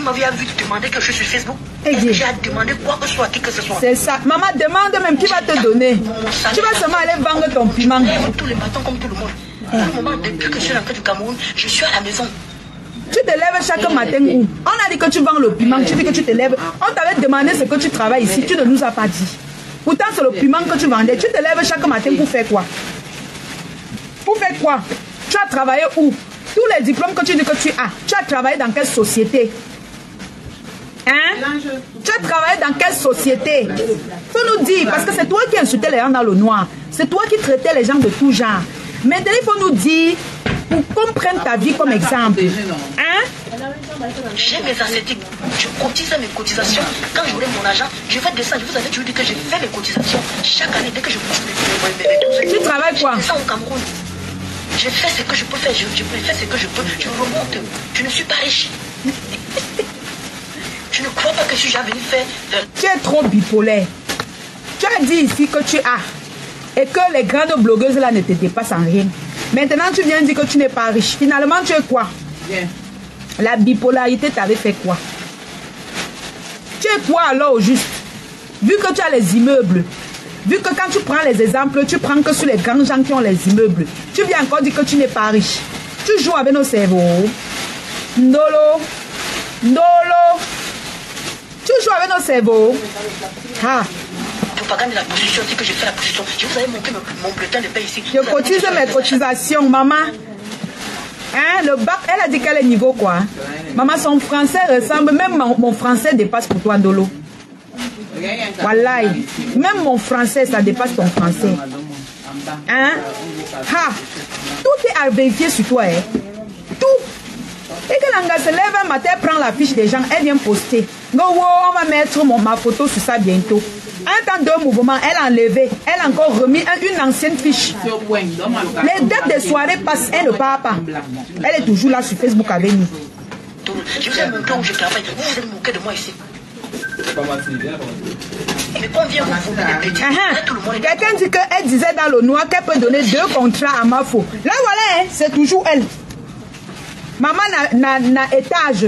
m'avez vu te demander quelque chose sur Facebook? Est-ce que j'ai demandé quoi que ce soit, qui que ce soit? C'est ça. Maman, demande même qui va te donner. Tu vas seulement aller vendre ton piment. Tous les matins comme tout le monde. Pour le moment, depuis que je suis rentrée du Cameroun, je suis à la maison. Tu te lèves chaque matin où? On a dit que tu vends le piment, tu dis que tu te lèves. On t'avait demandé ce que tu travailles ici, tu ne nous as pas dit. Pourtant, c'est le piment que tu vendais. Tu te lèves chaque matin pour faire quoi? Pour faire quoi? Tu as travaillé où? Tous les diplômes que tu dis que tu as travaillé dans quelle société? Hein? Tu as travaillé dans quelle société? Faut nous dire, parce que c'est toi qui insultais les gens dans le noir. C'est toi qui traitais les gens de tout genre. Maintenant, il faut nous dire, pour qu'on prenne ta vie comme exemple. Hein? J'ai mes ascétiques. Je cotise mes cotisations. Quand j'aurai mon argent, je vais descendre. Je vous avais toujours dit que j'ai fait mes cotisations. Chaque année, dès que je pousse mes tu travailles quoi? Je descends au Cameroun. Je fais ce que je peux faire. Je fais ce que je peux. Je remonte. Je ne suis pas riche. Je ne crois pas que je suis venu faire... Tu es trop bipolaire. Tu as dit ici que tu as. Et que les grandes blogueuses là ne te dépassent en rien. Maintenant, tu viens dire que tu n'es pas riche. Finalement, tu es quoi? Bien. La bipolarité t'avait fait quoi? Tu es quoi alors au juste? Vu que tu as les immeubles, vu que quand tu prends les exemples, tu prends que sur les grands gens qui ont les immeubles, tu viens encore dire que tu n'es pas riche. Tu joues avec nos cerveaux. Ndolo. Ndolo. Tu joues avec nos cerveaux. Ah. Propagande de la position, c'est que je fais la position. Je vous avais montré mon bulletin de paie ici. Je cotise mes cotisations, maman. Hein, le bac, elle a dit qu'elle est niveau quoi? Maman, son français ressemble, même mon français dépasse pour toi, Ndolo. Voilà. Même mon français, ça dépasse ton français. Hein? Ha! Tout est à vérifier sur toi, hein? Tout. Et que l'anga se lève un matin, prend la fiche des gens, elle vient poster. On va mettre ma photo sur ça bientôt. Un temps de mouvement, elle a enlevé, elle a encore remis une ancienne fiche. Les dates des soirées passent, elle ne part pas. Elle est toujours là sur Facebook avec nous. Je vous ai montré où je travaille, vous vous êtes moqué de moi ici. Mais combien vous faites des petits? Quelqu'un dit qu'elle disait dans le noir qu'elle peut donner 2 contrats à Mafo. Là voilà, hein, c'est toujours elle. Maman n'a étage.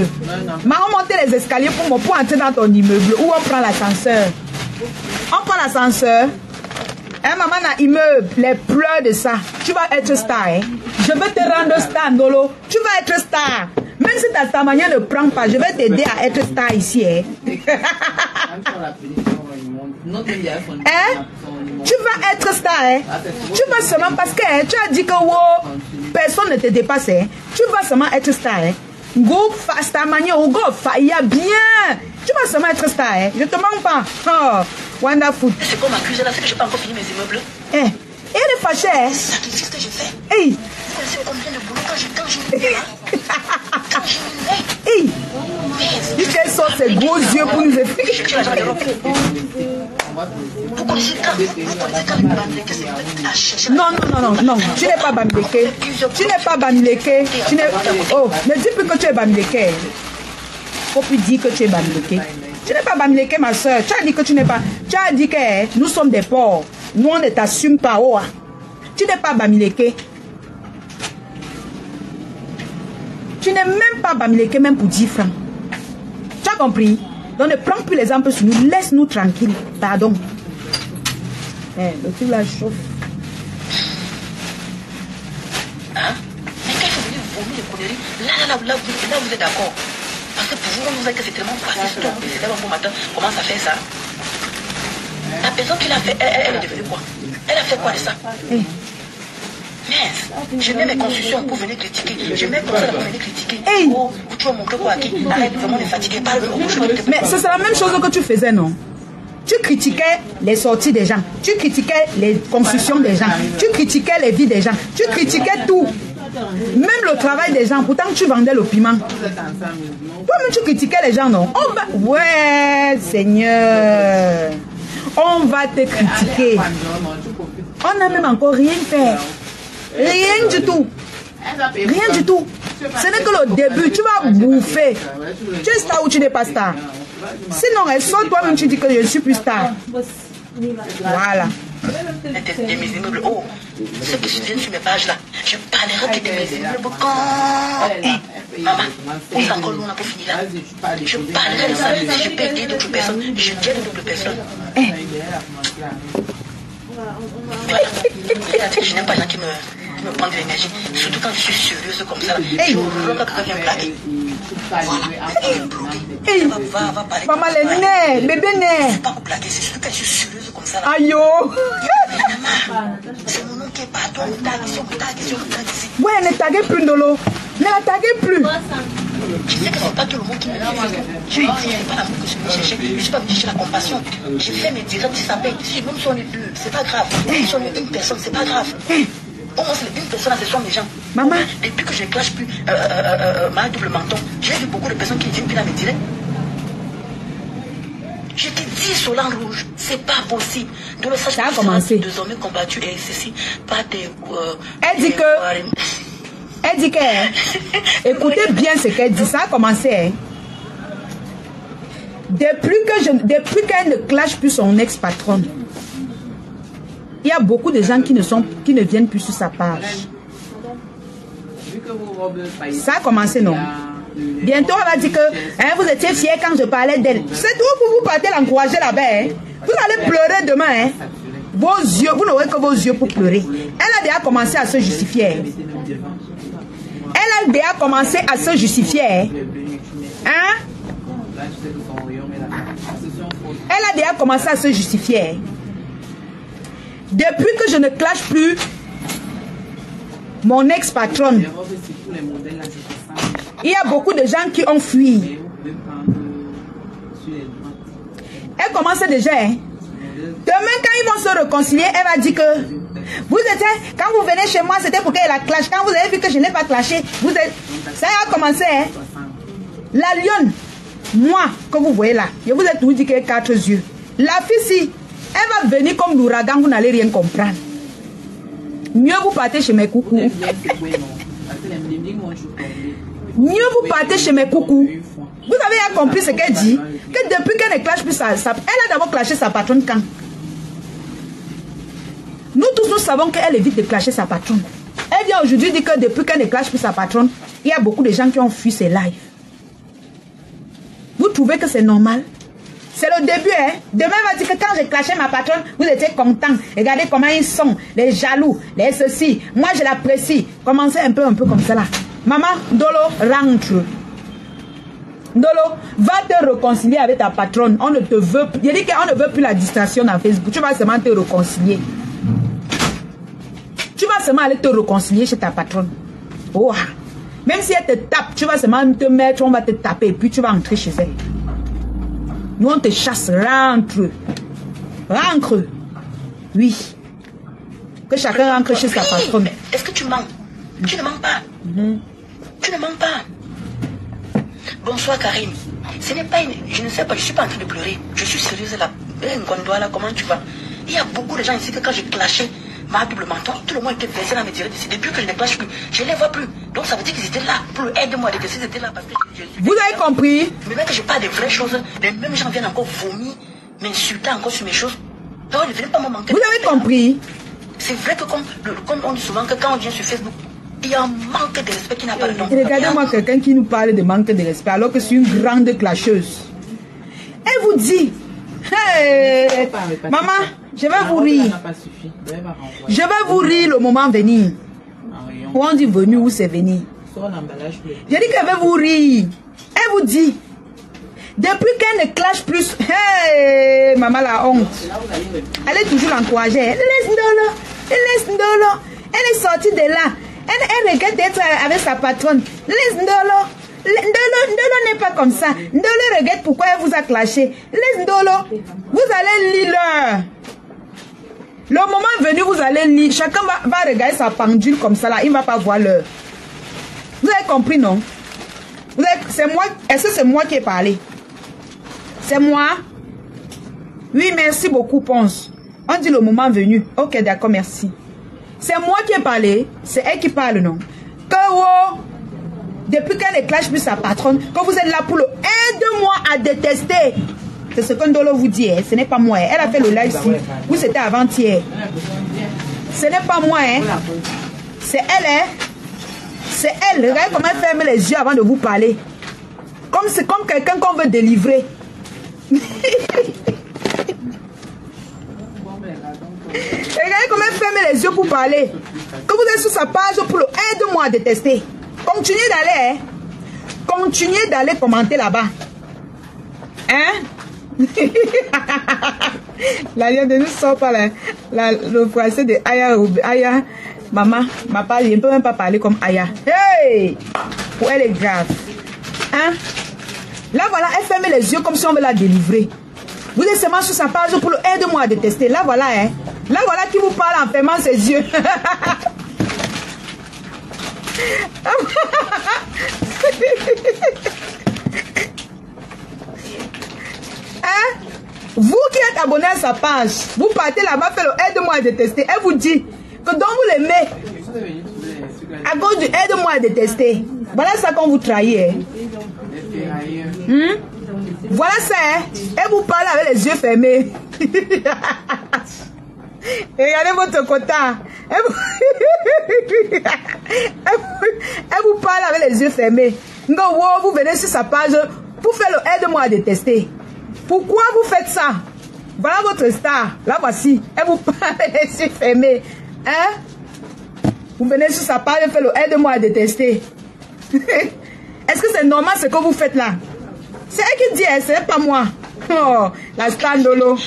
Maman monte les escaliers pour entrer dans ton immeuble où on prend l'ascenseur. On prend l'ascenseur. Hein, maman n'a immeuble. Les pleurs de ça. Tu vas être star. Hein? Je veux te rendre star, Ndolo. Tu vas être star. Même si ta manière ne prend pas, je vais t'aider à être star ici. Hein? Hein? Tu vas être star. Hein? Tu vas seulement parce que hein, tu as dit que wow, personne ne te dépasse. Hein? Tu vas seulement être star. Hein? Go ta manière, go il y a bien. Tu vas seulement être star. Hein? Je te mens pas. Oh, wonderful. C'est qu'on m'accuse là, c'est que je n'ai pas encore fini mes immeubles. Eh, et elle est fâchée. Hein? C'est ça que je fais. Hey. Vous connaissez combien de boulot quand je là? Quand je hey. Il qu'elle sort ses gros yeux pour nous effacer. Vous connaissez quand les Bamileke c'est à chercher. Non, tu n'es pas Bamileke. Tu n'es pas Bamileke. Oh, ne dis plus que tu es Bamileke. Faut plus dire que tu es Bamileke. Tu n'es pas Bamileke, ma soeur. Tu as dit que tu n'es pas. Tu as dit que nous sommes des pauvres. Nous, on ne t'assume pas. Oh. Tu n'es pas Bamileke. Tu n'es même pas Bamileke, même pour 10 francs. Tu as compris? Donc ne prends plus les exemples sur nous. Laisse-nous tranquilles. Pardon. Le truc là chauffe. Hein? Mais quand il faut venir vomir les conneries, là, vous êtes d'accord. Parce que pour vous, on nous a dit que c'est tellement facile. C'est tellement bon matin. Comment ça fait ça? La personne qui l'a fait, elle est devenue quoi? Elle a fait quoi de ça? Mais je mets mes constructions pour venir critiquer. Je mets pour ça pour venir critiquer. Oh, tu vas montrer quoi à qui? Arrête vraiment de fatiguer. Mais c'est la même chose que tu faisais, non? Tu critiquais les sorties des gens. Tu critiquais les constructions des gens. Tu critiquais les vies des gens. Tu critiquais tout. Même le travail des gens. Pourtant, tu vendais le piment. Toi-même, tu critiquais les gens, non? Ouais, Seigneur. On va te critiquer. On n'a même encore rien fait. Rien du tout. Rien du tout. Ce n'est que le début. Tu vas bouffer. Tu es star ou tu n'es pas star? Sinon, elle sort toi-même, tu dis que je suis plus star. Voilà. De mes immeubles. Oh, ceux qui se viennent sur mes pages là, je parlerai que de mes immeubles quand. Maman, où est encore loin pour finir là? Je parlerai de ça. Si je peux aider d'autres personnes, je dirai d'autres personnes. Voilà. Je n'aime pas les gens qui me prennent de l'énergie. Surtout quand je suis sérieuse comme ça. Je vois que quelqu'un vient blaguer. Voilà. Va parler. Maman, les nez, bébé nez. C'est pas pour blaguer, c'est surtout quand je suis sérieuse comme ça. Aïe yo. C'est mon nom qui est partout. On tague ici, on tague ici, on tague ici. Ouais, ne taguez plus Ndolo. Ne la taguez plus. Je sais que c'est pas tout le monde qui me dit. Je ne sais pas l'amour que je vais chercher. Je ne suis pas venu chercher la compassion. J'ai fait mes directs, si ça paye. Si même si on est deux, c'est pas grave. Même si on est une personne, c'est pas grave. Au moins, c'est une personne, ce sont mes gens. Maman. Depuis que je ne clash plus ma double menton, j'ai vu beaucoup de personnes qui viennent plus là me dire. Je te dis, Solange Rouge, c'est pas possible. De le ça a commencé. Désormais combattu et ceci, pas des. Elle dit que. Elle dit que. Écoutez bien ce qu'elle dit. Ça a commencé. Hein. Depuis qu'elle ne clash plus son ex-patronne, il y a beaucoup de gens qui ne viennent plus sur sa page. Ça a commencé, non? Bientôt, on va dire que hein, vous étiez fiers quand je parlais d'elle. C'est tout pour vous partez l'encourager là-bas. Hein. Vous allez pleurer demain. Hein. Vos yeux, vous n'aurez que vos yeux pour pleurer. Elle a déjà commencé à se justifier. Hein. Elle a déjà commencé à se justifier. Hein? Elle a déjà commencé à se justifier. Depuis que je ne clash plus mon ex-patronne, il y a beaucoup de gens qui ont fui. Elle commence déjà. Hein? Demain, quand ils vont se réconcilier, elle va dire que vous étiez, quand vous venez chez moi, c'était pour qu'elle la clash. Quand vous avez vu que je n'ai pas clashé, vous êtes, ça a commencé. Hein? La lionne, moi, que vous voyez là, je vous ai tout dit qu'elle a 4 yeux. La fille, si, elle va venir comme l'ouragan, vous n'allez rien comprendre. Mieux vous partez chez mes coucous. Mieux vous partez chez mes coucous. Vous avez compris ce qu'elle dit? Que depuis qu'elle ne clash plus elle a d'abord clashé sa patronne quand? Nous tous, nous savons qu'elle évite de clasher sa patronne. Elle vient aujourd'hui dire que depuis qu'elle ne clash plus sa patronne, il y a beaucoup de gens qui ont fui ses lives. Vous trouvez que c'est normal? C'est le début, hein? Demain, elle va dire que quand j'ai clashé ma patronne, vous étiez contents. Regardez comment ils sont, les jaloux, les ceci. Moi, je l'apprécie. Commencez un peu comme ça là. Maman, Dolo, rentre. Ndolo, va te réconcilier avec ta patronne. On ne te veut plus. Il dit qu'on ne veut plus la distraction dans Facebook. Tu vas seulement te réconcilier. Tu vas seulement aller te réconcilier chez ta patronne. Oh. Même si elle te tape, tu vas seulement te mettre, on va te taper et puis tu vas entrer chez elle. Nous, on te chasse, rentre. Rentre. Oui. Que chacun rentre chez sa patronne. Est-ce que tu mens? Tu ne mens pas. Tu ne mens pas. Bonsoir Karim. Ce n'est pas une... Je ne sais pas, je ne suis pas en train de pleurer. Je suis sérieuse là. Là, comment tu vas? Il y a beaucoup de gens ici que quand je clashais ma double menton, tout le monde était versé dans mes directs ici. Depuis que je ne clash plus, je ne les vois plus. Donc ça veut dire qu'ils étaient là pour aider-moi à détester. Ils étaient là parce que Vous avez compris? Mais même que je parle de vraies choses, les mêmes gens viennent encore vomir, m'insulter encore sur mes choses. Donc ils ne viennent pas me manquer. Vous avez compris? C'est vrai que comme on dit souvent que quand on vient sur Facebook, il y a un manque de respect qui n'a pas de nom. Regardez-moi quelqu'un qui nous parle de manque de respect alors que c'est une grande clasheuse. Elle vous dit, hey, maman, je vais vous rire. Je vais vous rire le moment venir. Où on dit venu ou c'est venir. J'ai dit qu'elle va vous rire. Elle vous dit, depuis qu'elle ne clash plus, hey, maman la honte. Elle est toujours encouragée. Laisse Ndolo. Elle est sortie de là. Elle regrette d'être avec sa patronne. Laisse Ndolo. Ndolo n'est pas comme ça. Ndolo regrette pourquoi elle vous a clashé. Laisse Ndolo. Vous allez lire l'heure. Le moment venu, vous allez lire. Chacun va regarder sa pendule comme ça là. Il ne va pas voir l'heure. Vous avez compris, non? C'est moi. Est-ce que c'est moi qui ai parlé? C'est moi? Oui, merci beaucoup, Ponce. On dit le moment venu. Ok, d'accord, merci. C'est moi qui ai parlé. C'est elle qui parle, non? Que oh, depuis qu'elle ne clash plus sa patronne, que vous êtes là pour le aide-moi à détester. C'est ce que Ndolo vous dit, hein? Ce n'est pas moi. Elle a fait le live ici. Ou c'était avant-hier. Ce n'est pas moi, hein? C'est elle, hein? C'est elle. Regardez comment elle ferme les yeux avant de vous parler. C'est comme quelqu'un qu'on veut délivrer. Regardez comment elle ferme les yeux pour parler. Que vous êtes sur sa page pour le aide-moi à détester. Continuez d'aller, hein? Continuez d'aller commenter là-bas. Hein? La ligne de nous sort pas le français de Aya. Maman, ma page, je ne peux même pas parler comme Aya. Hey! Oh, elle est grave. Hein? Là, voilà, elle ferme les yeux comme si on veut la délivrer. Vous êtes seulement sur sa page pour le aide-moi à détester. Là, voilà, hein. Là, voilà qui vous parle en fermant ses yeux. Hein? Vous qui êtes abonné à sa page, vous partez là-bas, faites le aide-moi à détester. Elle vous dit que donc vous l'aimez. À cause du aide-moi à détester. Voilà ça qu'on vous trahit. Hein? Voilà ça, hein? Elle vous parle avec les yeux fermés. Regardez votre quota. Elle vous parle avec les yeux fermés. Vous venez sur sa page pour faire le aide-moi à détester. Pourquoi vous faites ça? Voilà votre star. Là voici. Elle vous parle avec les yeux fermés. Hein? Vous venez sur sa page et faire le aide-moi à détester. Est-ce que c'est normal ce que vous faites là? C'est elle qui dit, hein, c'est pas moi. Oh, la star Ndolo.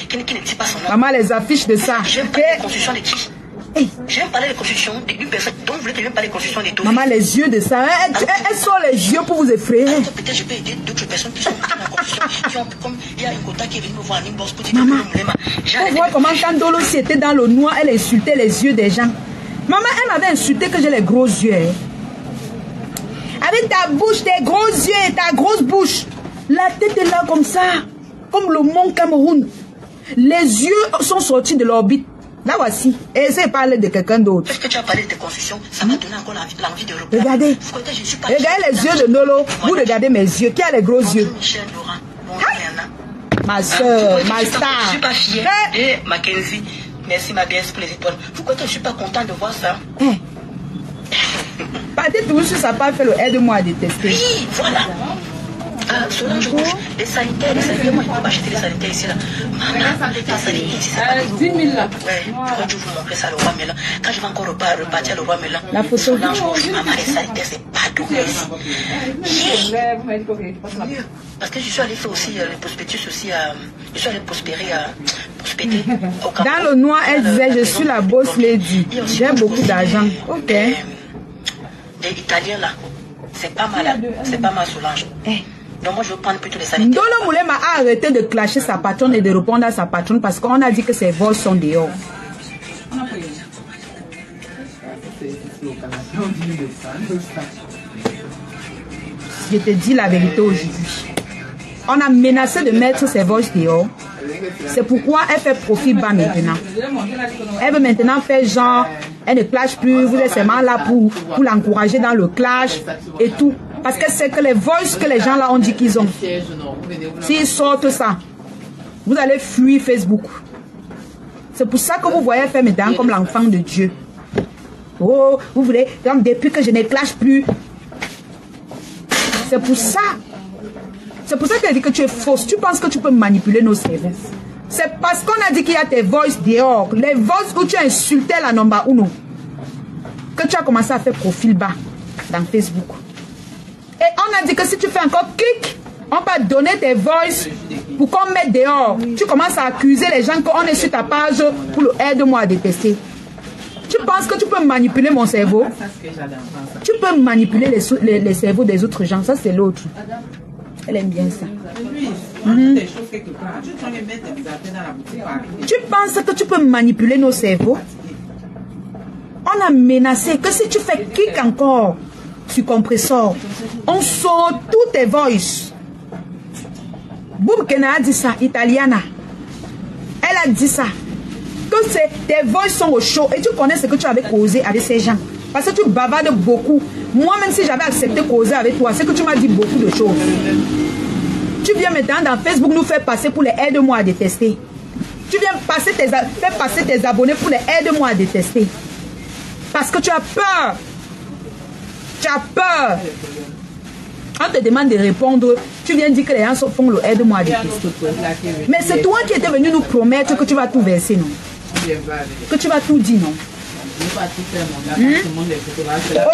Maman les affiches de ça. Je vais parler de construction de qui? Je vais parler de construction d'une personne. Donc vous voulez que je vais parler de construction des Maman les yeux de ça. Elle sort les yeux pour vous effrayer. Peut-être je peux aider d'autres personnes qui sont dans la construction. Qui ont, comme il y a un quota qui est venu me voir en inbox pour dire maman, pour voir comment quand Ndolo était dans le noir, elle insultait les yeux des gens. Maman, elle m'avait insulté que j'ai les gros yeux. Hein. Avec ta bouche, tes gros yeux et ta grosse bouche. La tête est là comme ça. Comme le mont Cameroun. Les yeux sont sortis de l'orbite. Là voici. Et essaye de parler de quelqu'un d'autre. Est-ce que tu as parlé de tes constructions? Ça m'a donné encore l'envie de reprendre. Regardez. Regardez les yeux de Ndolo. Vous regardez mes yeux. Qui a les gros yeux? Michel Laurent. Ma soeur, ma star. Je ne suis pas fière de Mackenzie. Merci ma déesse pour les étoiles. Pourquoi je ne suis pas content de voir ça? Partez toujours sur sa page, fait le aide-moi à détester. Oui, voilà. Solange Rouge, les sanitaires, moi je peux acheter les sanitaires ici là. Maman, les sanitaires ici, c'est pas 10 000 là. Ouais, je crois que je vous montrer ça, le roi Mélan. Quand je vais encore repartir le roi Mélan, la photo. Solange Rouge, maman, les sanitaires, c'est pas donné ici. Yeah. Parce que je suis allée faire aussi le prospectus aussi à. Je suis allée prospérer prospecter au Cameroun. Dans le noir, elle disait je suis la boss lady. J'ai beaucoup d'argent. Ok. Des Italiens là. C'est pas mal. C'est pas mal Solange. Donc moi je veux prendre plutôt les sanitaires. Ndolo Moulema a arrêté de clasher sa patronne et de répondre à sa patronne parce qu'on a dit que ses vols sont dehors. Je te dis la vérité aujourd'hui. On a menacé de mettre ses vols dehors. C'est pourquoi elle fait profil bas maintenant. Elle veut maintenant faire genre, elle ne clash plus, vous êtes seulement là pour l'encourager dans le clash et tout. Parce que c'est que les voices que les gens là ont dit qu'ils ont. S'ils sortent ça, vous allez fuir Facebook. C'est pour ça que vous voyez faire maintenant comme l'enfant de Dieu. Oh, vous voulez, donc depuis que je ne clash plus. C'est pour ça. C'est pour ça qu'elle dit que tu es fausse. Tu penses que tu peux manipuler nos cerveaux. C'est parce qu'on a dit qu'il y a tes voices dehors. Les voices où tu as insulté la number 1. Que tu as commencé à faire profil bas dans Facebook. Et on a dit que si tu fais encore clic, on va donner tes voices pour qu'on mette dehors. Tu commences à accuser les gens qu'on est sur ta page pour le aide-moi à détester. Tu penses que tu peux manipuler mon cerveau? Tu peux manipuler les cerveaux des autres gens. Ça, c'est l'autre. Elle aime bien ça. Tu penses que tu peux manipuler nos cerveaux? On a menacé que si tu fais clic encore sur compresseur, on sort tous tes voices. Boubkena a dit ça, Italiana. Elle a dit ça. Que tes voices sont au chaud et tu connais ce que tu avais causé avec ces gens. Parce que tu bavardes beaucoup. Moi, même si j'avais accepté causer avec toi, c'est que tu m'as dit beaucoup de choses. Tu viens maintenant dans Facebook nous faire passer pour les aide-moi à détester. Tu viens faire passer tes abonnés pour les aide-moi à détester. Parce que tu as peur. Tu as peur. On te demande de répondre. Tu viens dire que les gens font le aide-moi à détester. Mais c'est toi qui étais venu nous promettre que tu vas tout verser, non? Que tu vas tout dire, non?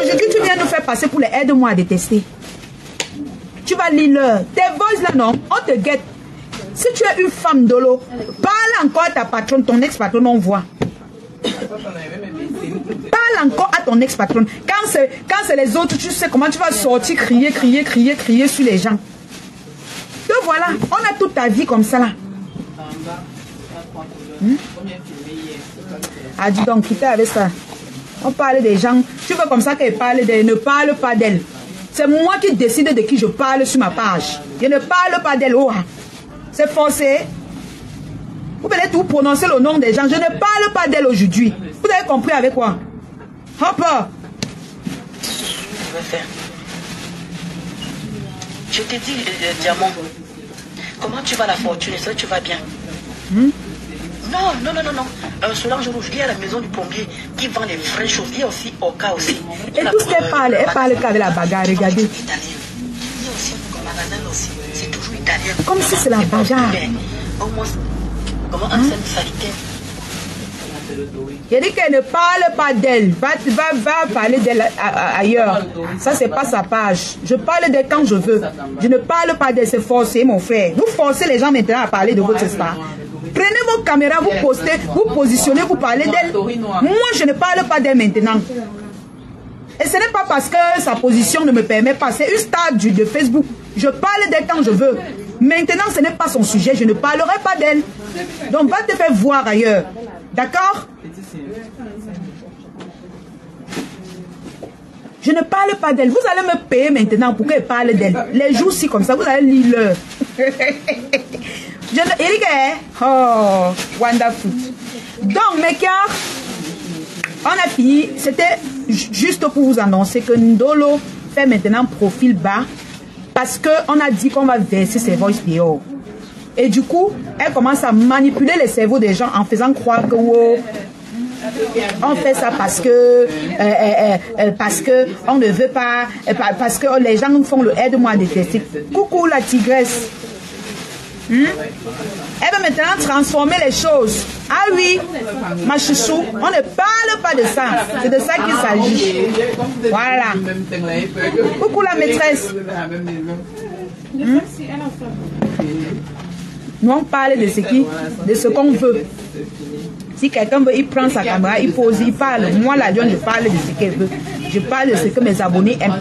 Aujourd'hui, tu viens nous faire passer pour les aide-moi à détester. Tu vas lire leur. Tes voices là, non? On te guette. Si tu es une femme d'olo, parle encore à ta patronne, ton ex-patronne, on voit. Parle encore à ton ex-patronne. Quand c'est les autres, tu sais comment tu vas sortir, crier sur les gens. Donc voilà, on a toute ta vie comme ça là. Ah, dis donc, quittez avec ça. On parle des gens. Tu veux comme ça qu'elle parle d'elle. Ne parle pas d'elle. C'est moi qui décide de qui je parle sur ma page. Je ne parle pas d'elle. Oh, c'est forcé. Vous venez tout prononcer le nom des gens. Je ne parle pas d'elle aujourd'hui. Vous avez compris avec quoi? Hopper. Je t'ai dit, Diamant, comment tu vas la fortune? Est-ce que tu vas bien? Non. Solange Rouge, il y a la maison du plombier qui vend les vraies choses. Il y a aussi Oka aussi. Et tout ce qu'elle parle, elle parle qu'avec la bagarre, regardez. Il y a aussi Mananel aussi. C'est toujours italien. Comme si c'est la bagarre. Au moins, comment on s'est sanitaire? Il dit qu'elle ne parle pas d'elle. Va parler d'elle ailleurs. Ça, c'est pas sa page. Je parle d'elle quand je veux. Je ne parle pas d'elle. C'est forcé, mon frère. Vous forcez les gens maintenant à parler de votre star. Prenez vos caméras, vous postez, vous positionnez, vous parlez d'elle. Moi, je ne parle pas d'elle maintenant. Et ce n'est pas parce que sa position ne me permet pas. C'est une star de Facebook. Je parle d'elle quand je veux. Maintenant, ce n'est pas son sujet. Je ne parlerai pas d'elle. Donc, va te faire voir ailleurs. D'accord? Je ne parle pas d'elle. Vous allez me payer maintenant pour qu'elle parle d'elle. Les jours-ci comme ça, vous allez lire leur. Oh, wonderful. Donc, mes cœurs, on a fini. C'était juste pour vous annoncer que Ndolo fait maintenant profil bas parce qu'on a dit qu'on va verser ses voices dehors. Et du coup, elle commence à manipuler les cerveaux des gens en faisant croire que wow, On fait ça parce que on ne veut pas, parce que les gens font le aide-moi à détester. Coucou la tigresse. Elle va maintenant transformer les choses. Ah oui, ma chouchou, on ne parle pas de ça. C'est de ça qu'il s'agit. Voilà. Coucou la maîtresse. Nous on parle de ce qu'on veut. Si quelqu'un veut, il prend sa caméra, il pose, il parle. Moi, la lionne, je parle de ce qu'elle veut. Je parle de ce que mes abonnés aiment.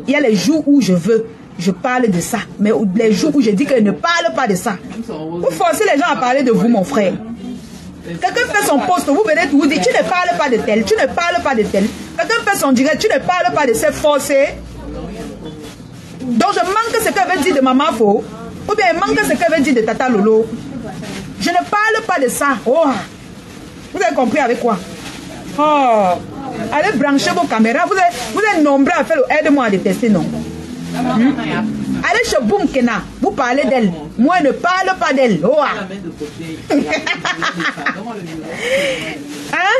Il y a les jours où je veux, je parle de ça. Mais les jours où je dis qu'elle ne parle pas de ça. Vous forcez les gens à parler de vous, mon frère. Quelqu'un fait son post, vous venez vous dire, tu ne parles pas de tel, tu ne parles pas de tel. Quelqu'un fait son direct, tu ne parles pas de ces forcés. Donc je manque ce qu'elle veut dire de Maman Fo. Ou bien il manque ce qu'elle veut dire de Tata Lolo. Je ne parle pas de ça. Oh. Vous avez compris avec quoi? Oh. Allez brancher vos caméras. Vous êtes nombreux à faire le aide-moi à détester, non? Allez chez Boum Kena. Vous parlez d'elle. Moi, je ne parle pas d'elle. Oh. Hein?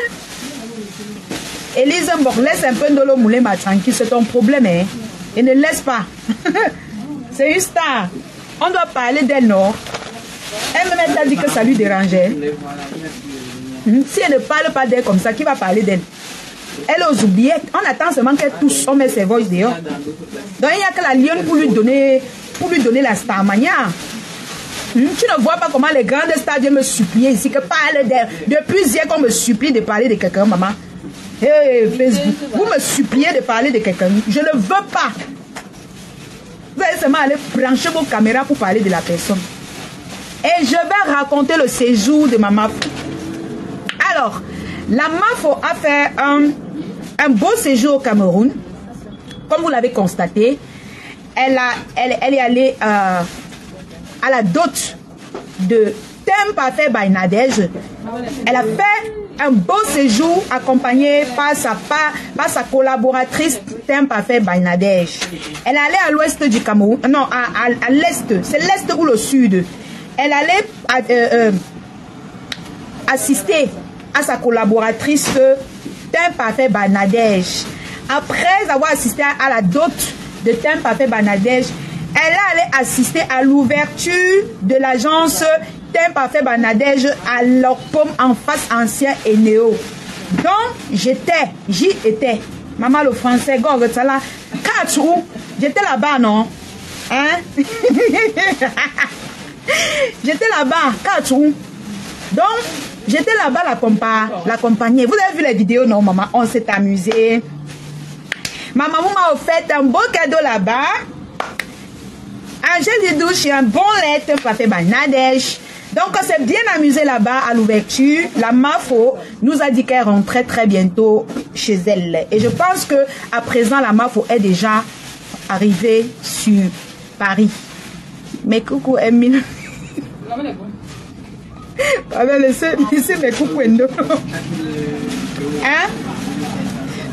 Elise Mbok, laisse un peu Ndolo Moulema tranquille. C'est ton problème, hein? Et ne laisse pas. C'est une star. On doit parler d'elle, non? Elle m'a dit que ça lui dérangeait. Si elle ne parle pas d'elle comme ça, qui va parler d'elle? Elle aux oubliettes. On attend seulement qu'elle touche, on met ses voix dehors. Donc il n'y a que la lionne pour lui donner la starmania. Tu ne vois pas comment les grandes stars viennent me supplier ici que parle d'elle. Depuis hier qu'on me supplie de parler de quelqu'un, maman. Hey, Facebook, vous me suppliez de parler de quelqu'un. Je ne veux pas. Vous allez seulement aller brancher vos caméras pour parler de la personne. Et je vais raconter le séjour de Maman Fo. Alors, la Maman Fo a fait un beau séjour au Cameroun. Comme vous l'avez constaté, elle est allée à la dot de Thème Parfait by Nadège. Elle a fait un beau séjour accompagné par sa collaboratrice Thème Parfait by Nadège. Elle est allée à l'ouest du Cameroun, non, à l'est, c'est l'est ou le sud. Elle allait assister à sa collaboratrice Thème Parfait by Nadège. Après avoir assisté à la dot de Thème Parfait by Nadège, elle est allée assister à l'ouverture de l'agence Thème Parfait by Nadège à l'Orpom en face ancien et néo. Donc, j'y étais. Maman le français, Gorgotala, Katou, j'étais là-bas, non? Hein? J'étais là-bas, Katou. Donc, j'étais là-bas l'accompagner. Vous avez vu les vidéos, non, maman? On s'est amusé. Ma maman m'a offert un beau cadeau là-bas. Un gel de douche et un bon lait Thème Parfait by Nadège. Donc, on s'est bien amusé là-bas à l'ouverture. La Maman Fo nous a dit qu'elle rentrait très bientôt chez elle. Et je pense que à présent, la Maman Fo est déjà arrivée sur Paris. Mais coucou, Emile. Laissez mes coucou, Endo. Hein?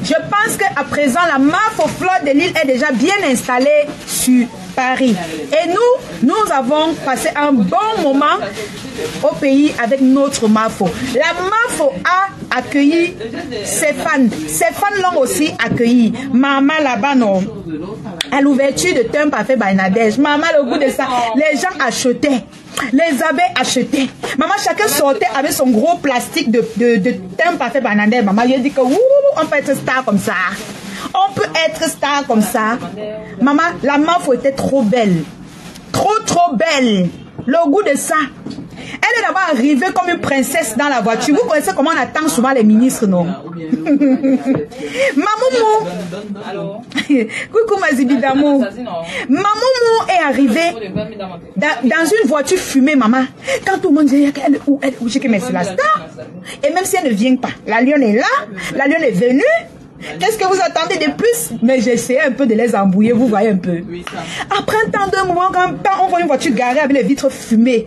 Je pense qu'à présent, la Maman Fo Fleur de Lille est déjà bien installée sur Paris. Et nous avons passé un bon moment au pays avec notre Maman Fo. La Maman Fo a accueilli ses fans. Ses fans l'ont aussi accueilli. Maman là-bas, non. À l'ouverture de Thème Parfait by Nadège. Maman, le goût de ça. Les gens achetaient. Les abeilles achetaient. Maman, chacun sortait avec son gros plastique de Thème Parfait by Nadège. Maman, il a dit que on peut être star comme ça. On peut être star comme ça. Maman, la Maman Fo était trop belle. Trop belle. Le goût de ça. Elle est d'abord arrivée comme une princesse dans la voiture. Vous connaissez comment on attend souvent les ministres, non? Mamoumou. Coucou Mazibidamou. Mamoumou est arrivée dans une voiture fumée, maman. Quand tout le monde dit où j'ai que c'est la star. Et même si elle ne vient pas, la lionne est là, la lionne est venue. Qu'est-ce que vous attendez de plus? Mais j'essaie un peu de les embrouiller, vous voyez un peu. Après un temps d'un moment, quand on voit une voiture garée avec les vitres fumées.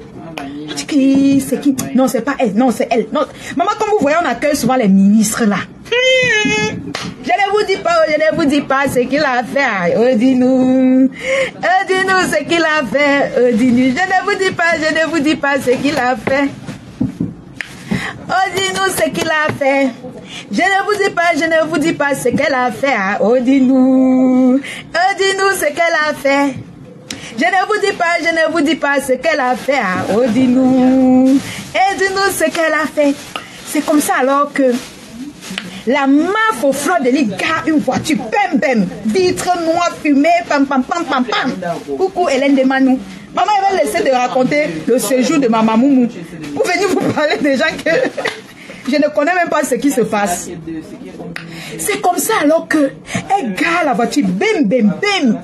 C'est qui? Non, c'est pas elle. Non, c'est elle. Non. Maman, comme vous voyez, on accueille souvent les ministres là. Je ne vous dis pas ce qu'il a fait. Oh, dis-nous ce qu'il a fait. Oh, dis-nous. Je ne vous dis pas ce qu'il a fait. Oh, dis-nous ce qu'il a fait. Je ne vous dis pas ce qu'elle a fait. Hein. Oh, dis-nous ce qu'elle a fait. Je ne vous dis pas ce qu'elle a fait. Hein. Oh, dis-nous. Et dis-nous ce qu'elle a fait. C'est comme ça alors que la MAF au fleur de lit garde une voiture, bam bam, vitre noire fumée, pam pam pam pam pam. Coucou Hélène de Manou. Maman elle va laisser de raconter le séjour de ma mamoumou. Pour venir vous parler des gens que je ne connais même pas ce qui se passe. C'est comme ça alors que elle garde la voiture, bam bam bam.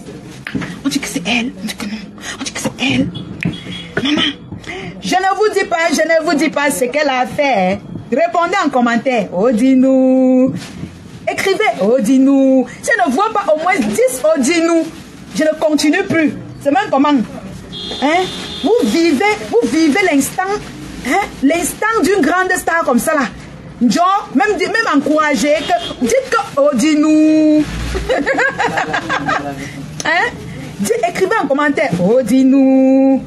On dit que c'est elle, on dit que non, on dit que c'est elle. Maman, je ne vous dis pas ce qu'elle a fait. Répondez en commentaire. Oh, dis-nous. Écrivez. Oh, dis-nous. Si je ne vois pas au moins 10, oh, dis-nous. Je ne continue plus. C'est même comment. Hein? Vous vivez l'instant. Hein? L'instant d'une grande star comme ça là. Genre, même encourager. Dites que, oh, dis-nous. Hein? Écrivez en commentaire. Oh, dis-nous.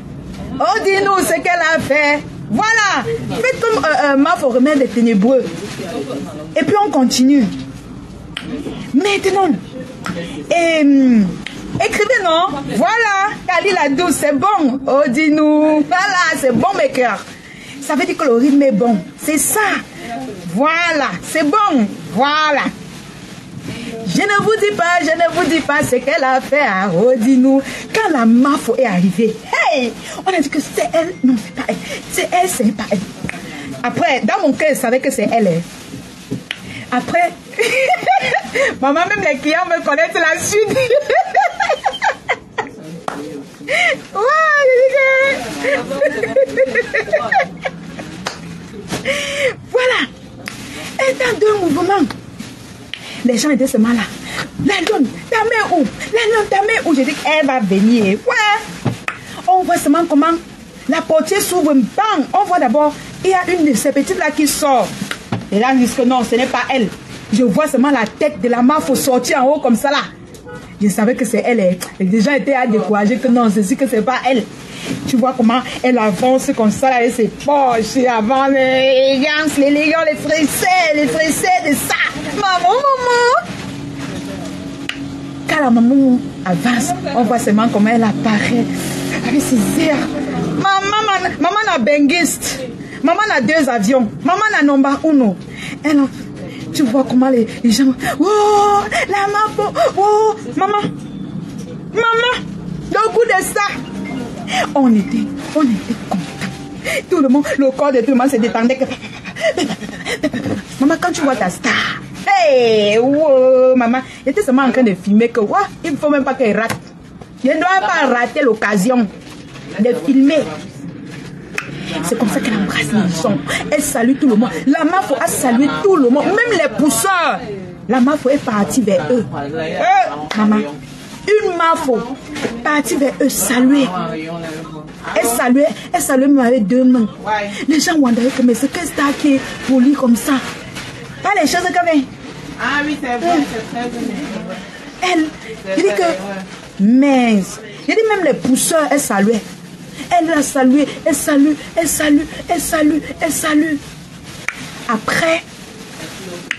Oh, dis-nous ce qu'elle a fait. Voilà. Faites comme Maf au remède des ténébreux. Et puis on continue. Maintenant. Écrivez non. Voilà. Kali la douce, c'est bon. Oh, dis-nous. Voilà, c'est bon mes cœurs. Ça veut dire que le rythme est bon. C'est ça. Voilà. C'est bon. Voilà. Je ne vous dis pas ce qu'elle a fait à Rodino. Quand la MAF est arrivée, hey, on a dit que c'est elle. Non, c'est pas elle. C'est elle, c'est pas elle. Après, dans mon cœur, je savais que c'est elle. Après, maman, même les clients me connaissent la suite. Voilà. Et dans deux mouvements. Les gens étaient seulement là. La donne, ta main où? La donne, ta main où? J'ai dit qu'elle va venir. Ouais. On voit seulement comment la portière s'ouvre. Bang. On voit d'abord, il y a une de ces petites là qui sort. Et là, ils disent que non, ce n'est pas elle. Je vois seulement la tête de la MAF sortir en haut comme ça là. Je savais que c'est elle. Les gens étaient à décourager que non, c'est sûr que c'est pas elle. Tu vois comment elle avance comme ça là, avec ses poches avant l'élégance, l'élégance, les frissés de ça. Maman. Quand la maman avance, on voit seulement comment elle apparaît avec ses airs. Maman a benguiste. Maman a 2 avions. Maman a number 1. Elle, tu vois comment les gens. Oh, la maman. Oh, maman. Le goût de ça. On était contents. Tout le monde, le corps de tout le monde se détendait. Maman, quand tu vois ta star. Hey, wow, maman, j'étais seulement en train de filmer que wow, il ne faut même pas qu'elle rate. Je ne dois pas rater l'occasion de filmer. C'est comme ça qu'elle embrasse les gens. Elle salue tout le monde. La MAF a salué tout le monde, même les pousseurs. La MAF est partie vers eux. Maman, une MAF est partie vers eux, saluer. Elle saluait même avec 2 mains. Les gens wondaient que mais c'est que ça qui est poli comme ça. Pas les choses qu'elle avait. Ah oui, c'est vrai, c'est très bien. Elle, je dis que mince. Je dis même les pousseurs, elle saluait. Elle l'a salué, elle salue. Après,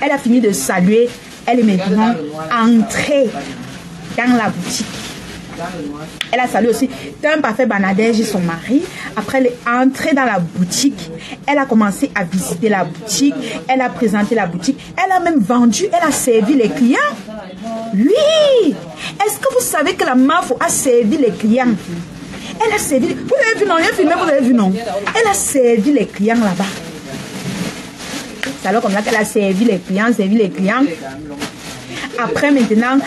elle a fini de saluer. Elle est maintenant entrée dans la boutique. Elle a salué aussi d'un parfait Banadège et son mari. Après, elle est entrée dans la boutique. Elle a commencé à visiter la boutique. Elle a présenté la boutique. Elle a même vendu. Elle a servi les clients. Oui! Est-ce que vous savez que la MAF a servi les clients? Elle a servi. Vous avez vu, non? J'ai filmé, vous avez vu, non? Elle a servi les clients là-bas. C'est alors comme ça qu'elle a servi les clients. Après, maintenant,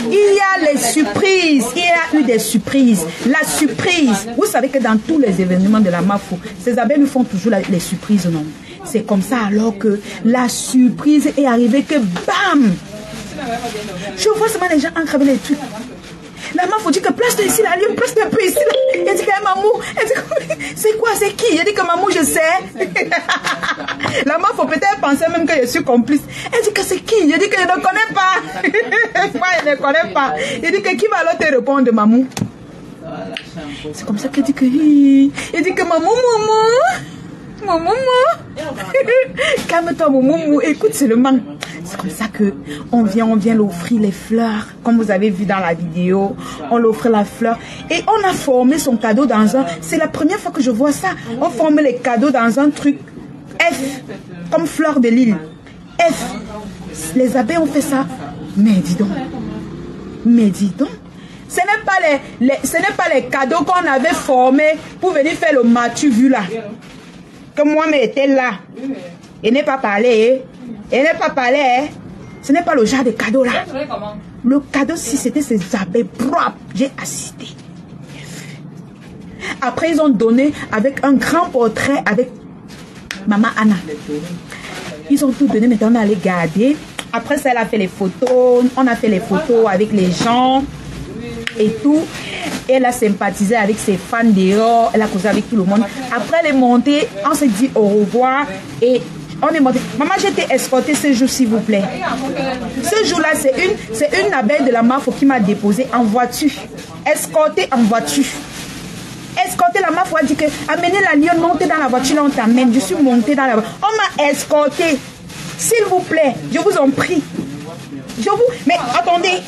il y a les surprises. Il y a eu des surprises. La surprise. Vous savez que dans tous les événements de la MAFO, ces abeilles nous font toujours les surprises, non? C'est comme ça alors que la surprise est arrivée que bam! Je vois seulement les gens encraver les trucs. La maman, faut dire que place-toi ici, la lune, place-toi un peu ici. Elle dit que maman, c'est quoi, c'est qui? Elle dit que maman, je sais. La maman, faut peut-être penser même que je suis complice. Elle dit que c'est qui? Je dis que je ne connais pas. Moi, je ne connais pas. Elle dit que qui va alors te répondre, maman? C'est comme ça qu'elle dit que... Elle dit que maman. Mon maman. Calme-toi, mon maman. Écoute seulement. C'est comme ça que on vient l'offrir les fleurs. Comme vous avez vu dans la vidéo, on l'offre la fleur. Et on a formé son cadeau dans un... C'est la première fois que je vois ça. On forme les cadeaux dans un truc F, comme fleur de l'île. F. Les abeilles ont fait ça. Mais dis donc. Mais dis donc. Ce n'est pas les cadeaux qu'on avait formés pour venir faire le matu vu là. Que moi, mais était là. Et n'est pas parlé. Et n'est pas parlé. Ce n'est pas le genre de cadeau là. Le cadeau, si c'était ces abeilles propres, j'ai assisté. Après, ils ont donné avec un grand portrait avec Maman Anna. Ils ont tout donné, maintenant on allait garder. Après ça, elle a fait les photos. On a fait les photos avec les gens et tout. Elle a sympathisé avec ses fans dehors. Elle a causé avec tout le monde. Après, elle est montée. On s'est dit au revoir. Et on est monté. Maman, j'ai été escortée ce jour, s'il vous plaît. Ce jour-là, c'est une abeille de la MAFO qui m'a déposée en voiture. Escortée en voiture. Escortée, la MAFO a dit que amenez la lionne, montez dans la voiture, là on t'amène. Je suis montée dans la voiture. On m'a escortée. S'il vous plaît, je vous en prie. Mais attendez.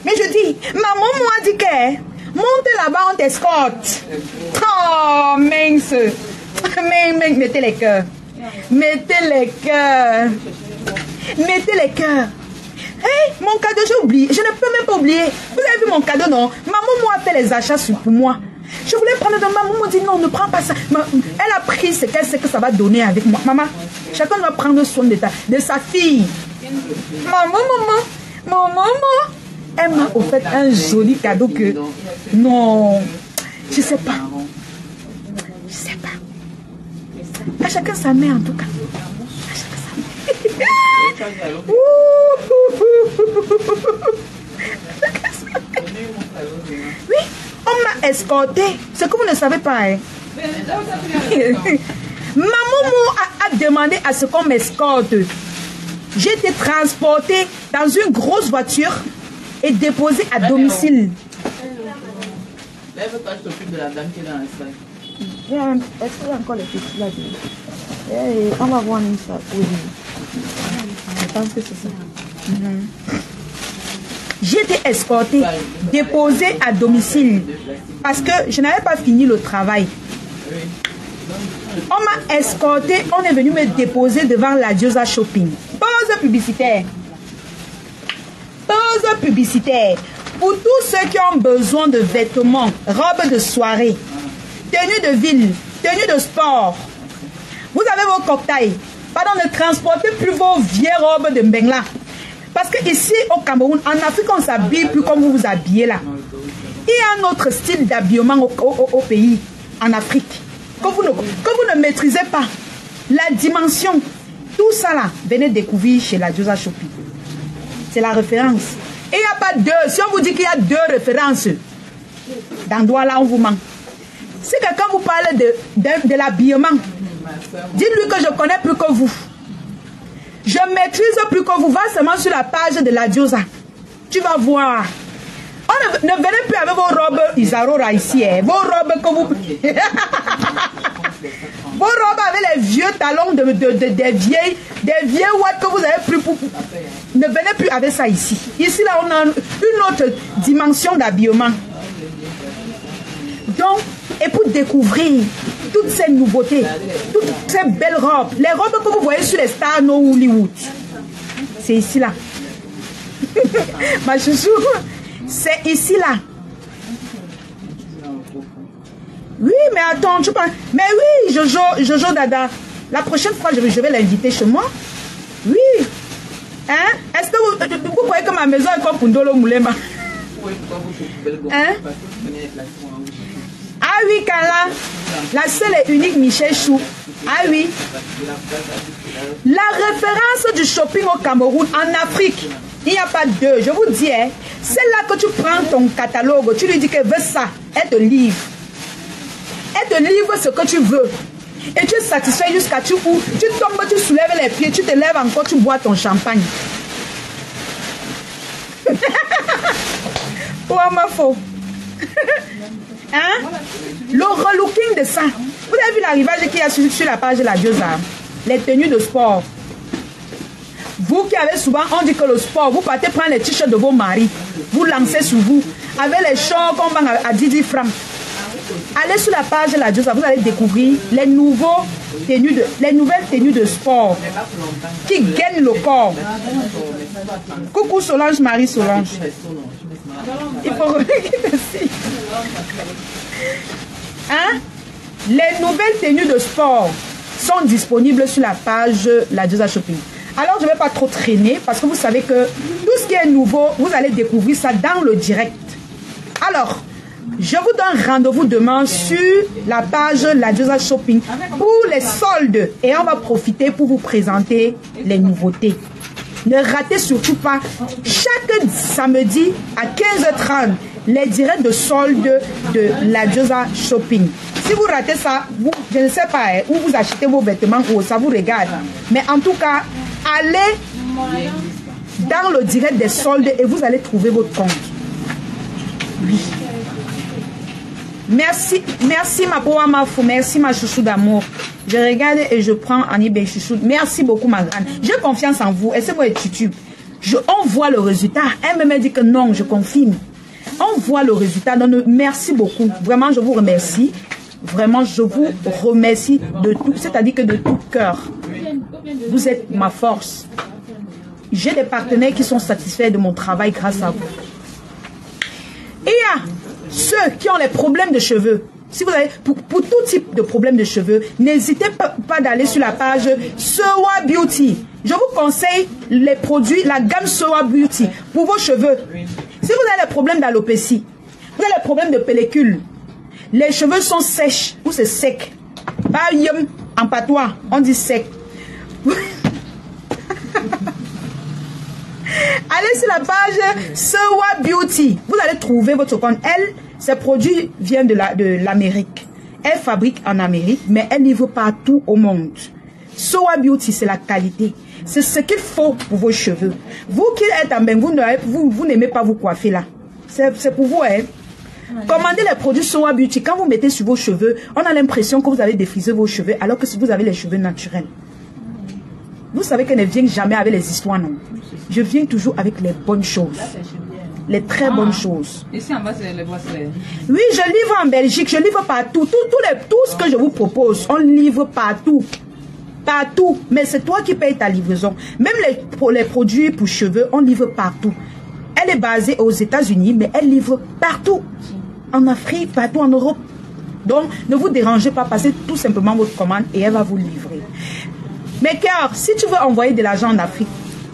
Mais je dis, maman m'a dit que montez là-bas, on t'escorte. Oh, mince. Mettez les cœurs. Mettez les cœurs. Mettez les cœurs. Hey, mon cadeau, j'ai oublié. Je ne peux même pas oublier. Vous avez vu mon cadeau, non? Maman m'a fait les achats pour moi. Je voulais prendre de maman m'a dit non, ne prends pas ça. Elle a pris ce qu'elle sait que ça va donner avec moi. Maman, chacun doit prendre soin de sa fille. Maman, elle m'a offert un joli cadeau que... Non, je sais pas. Je sais pas. À chacun sa mère en tout cas. À chacun sa mère. Oui, on m'a escorté. C'est que vous ne savez pas. Hein? Maman a demandé à ce qu'on m'escorte. J'ai été transportée dans une grosse voiture et déposée à domicile. Lève-toi, je t'occupe de la dame qui est dans la salle. Est-ce qu'il y a encore les petits là? On va voir ça. Oui. Je pense que c'est ça. J'ai été escortée, déposée à domicile parce que je n'avais pas fini le travail. On m'a escortée, on est venu me déposer devant la Diosa Shopping. Pause publicitaire. Pause publicitaire. Pour tous ceux qui ont besoin de vêtements, robes de soirée, tenues de ville, tenues de sport. Vous avez vos cocktails. Pardon, ne transportez plus vos vieilles robes de Mbengla. Parce que ici au Cameroun, en Afrique, on s'habille plus comme vous vous habillez là. Il y a un autre style d'habillement au pays, en Afrique, que vous ne maîtrisez pas. La dimension, tout ça là, venez découvrir chez la Diosa Shopping. C'est la référence. Et il n'y a pas deux. Si on vous dit qu'il y a deux références, d'endroits là, on vous ment. Si quelqu'un vous parle de l'habillement, dites-lui que je connais plus que vous. Je maîtrise plus que vous. Va seulement sur la page de la Diosa. Tu vas voir. Ne venez plus avec vos robes Isarora ici. Hein. Vos robes que vous... vos robes avec les vieux talons des vieilles watts que vous avez pris pour... Ne venez plus avec ça ici. Ici, là, on a une autre dimension d'habillement. Donc, et pour découvrir toutes ces nouveautés, toutes ces belles robes, les robes que vous voyez sur les stars no Hollywood, c'est ici là. Ma chouchou, c'est ici là. Oui, mais attends, tu parles. Mais oui, Jojo Dada, la prochaine fois, je vais l'inviter chez moi. Oui. Hein? Est-ce que vous croyez que ma maison est comme Pundolo Moulema? Hein? Ah oui, Kala, la seule et unique Michel Chou. Ah oui. La référence du shopping au Cameroun, en Afrique, il n'y a pas deux. Je vous dis, hein, c'est là que tu prends ton catalogue, tu lui dis que veux ça, elle te livre. Elle te livre ce que tu veux. Et tu es satisfait jusqu'à tu tombes, tu soulèves les pieds, tu te lèves encore, tu bois ton champagne. Oh, ma faux. Hein? Le relooking de ça. Vous avez vu l'arrivage qu'il y a sur la page de la Diosa? Les tenues de sport. Vous qui avez souvent, on dit que le sport, vous partez prendre les t-shirts de vos maris, vous lancez sur vous, avec les shorts qu'on vend à 10 francs. Allez sur la page de la Diosa, vous allez découvrir les nouvelles tenues de sport qui gagnent le corps. Coucou Solange, Marie Solange. Il faut hein? Les nouvelles tenues de sport sont disponibles sur la page La Diosa Shopping. Alors, je ne vais pas trop traîner parce que vous savez que tout ce qui est nouveau, vous allez découvrir ça dans le direct. Alors, je vous donne rendez-vous demain sur la page La Diosa Shopping pour les soldes. Et on va profiter pour vous présenter les nouveautés. Ne ratez surtout pas chaque samedi à 15h30 les directs de soldes de La Diosa Shopping. Si vous ratez ça, vous, je ne sais pas, où vous achetez vos vêtements ou ça vous regarde. Mais en tout cas, allez dans le direct des soldes et vous allez trouver votre compte. Oui. Merci, merci ma pauvre Mafou, merci ma chouchou d'amour. Je regarde et je prends en eBay chouchou. Merci beaucoup ma grande. J'ai confiance en vous. Et c'est moi YouTube. On voit le résultat. Elle me dit que non, je confirme. On voit le résultat. Donc, merci beaucoup. Vraiment, je vous remercie. Vraiment, je vous remercie de tout. C'est-à-dire que de tout cœur. Vous êtes ma force. J'ai des partenaires qui sont satisfaits de mon travail grâce à vous. Et il y a ceux qui ont les problèmes de cheveux. Si vous avez, pour tout type de problème de cheveux, n'hésitez pas d'aller sur la page Sewa Beauty. Je vous conseille les produits, la gamme Sewa Beauty pour vos cheveux. Si vous avez des problèmes d'alopécie, vous avez des problèmes de pellicule, les cheveux sont sèches ou c'est sec. Pas yum en patois, on dit sec. Allez sur la page Sewa Beauty. Vous allez trouver votre compte. Elle, ses produits viennent de l'Amérique. Elle fabrique en Amérique, mais elle livre partout au monde. Sewa Beauty, c'est la qualité. C'est ce qu'il faut pour vos cheveux. Vous qui êtes en bain, vous n'aimez pas vous coiffer là. C'est pour vous, hein. Commandez les produits Sewa Beauty. Quand vous mettez sur vos cheveux, on a l'impression que vous allez défriser vos cheveux, alors que si vous avez les cheveux naturels. Vous savez que je ne viens jamais avec les histoires, non. Je viens toujours avec les bonnes choses. Les très bonnes choses. Ici en bas, c'est les bracelets. Oui, je livre en Belgique, je livre partout. Tout ce que je vous propose, on livre partout. Partout. Mais c'est toi qui payes ta livraison. Même les produits pour cheveux, on livre partout. Elle est basée aux États-Unis, mais elle livre partout. En Afrique, partout en Europe. Donc, ne vous dérangez pas, passez tout simplement votre commande et elle va vous livrer. Mais car, si tu veux envoyer de l'argent en Afrique,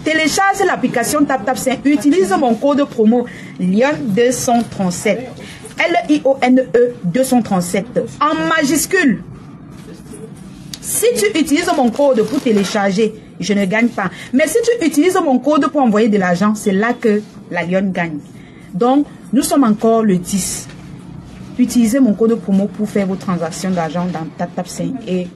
télécharge l'application TapTapSend. Utilise mon code promo Lion237. L-I-O-N-E 237. En majuscule. Si tu utilises mon code pour télécharger, je ne gagne pas. Mais si tu utilises mon code pour envoyer de l'argent, c'est là que la Lion gagne. Donc, nous sommes encore le 10. Utilisez mon code promo pour faire vos transactions d'argent dans TapTapSend et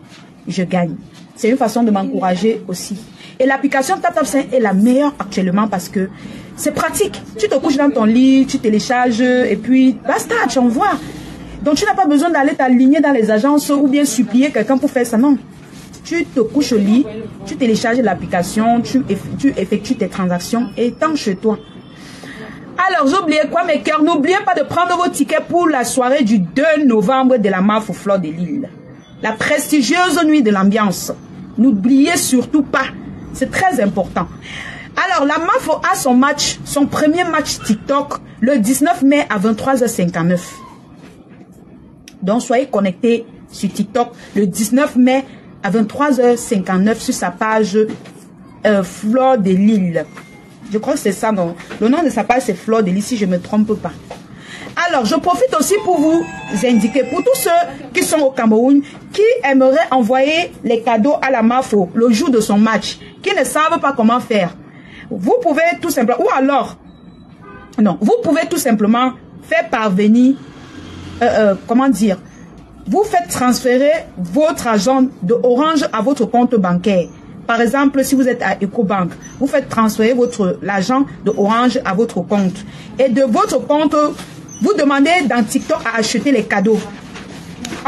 je gagne. C'est une façon de m'encourager aussi. Et l'application TapTapSend est la meilleure actuellement parce que c'est pratique. Tu te couches dans ton lit, tu télécharges et puis basta, tu envoies. Donc tu n'as pas besoin d'aller t'aligner dans les agences ou bien supplier quelqu'un pour faire ça. Non. Tu te couches au lit, tu télécharges l'application, tu effectues tes transactions et tant chez toi. Alors, j'oubliais quoi mes cœurs? N'oubliez pas de prendre vos tickets pour la soirée du 2 novembre de la MAF au Fleur de Lille. La prestigieuse nuit de l'ambiance. N'oubliez surtout pas. C'est très important. Alors, la MAF a son premier match TikTok le 19 mai à 23h59. Donc, soyez connectés sur TikTok le 19 mai à 23h59 sur sa page Fleur de Lille. Je crois que c'est ça, non? Le nom de sa page, c'est Fleur de Lille, si je ne me trompe pas. Alors, je profite aussi pour vous indiquer, pour tous ceux qui sont au Cameroun, qui aimeraient envoyer les cadeaux à la MAFO le jour de son match, qui ne savent pas comment faire. Vous pouvez tout simplement, ou alors, non, vous pouvez tout simplement faire parvenir, comment dire, vous faites transférer votre argent de Orange à votre compte bancaire. Par exemple, si vous êtes à Ecobank, vous faites transférer l'argent de Orange à votre compte. Et de votre compte, vous demandez dans TikTok à acheter les cadeaux.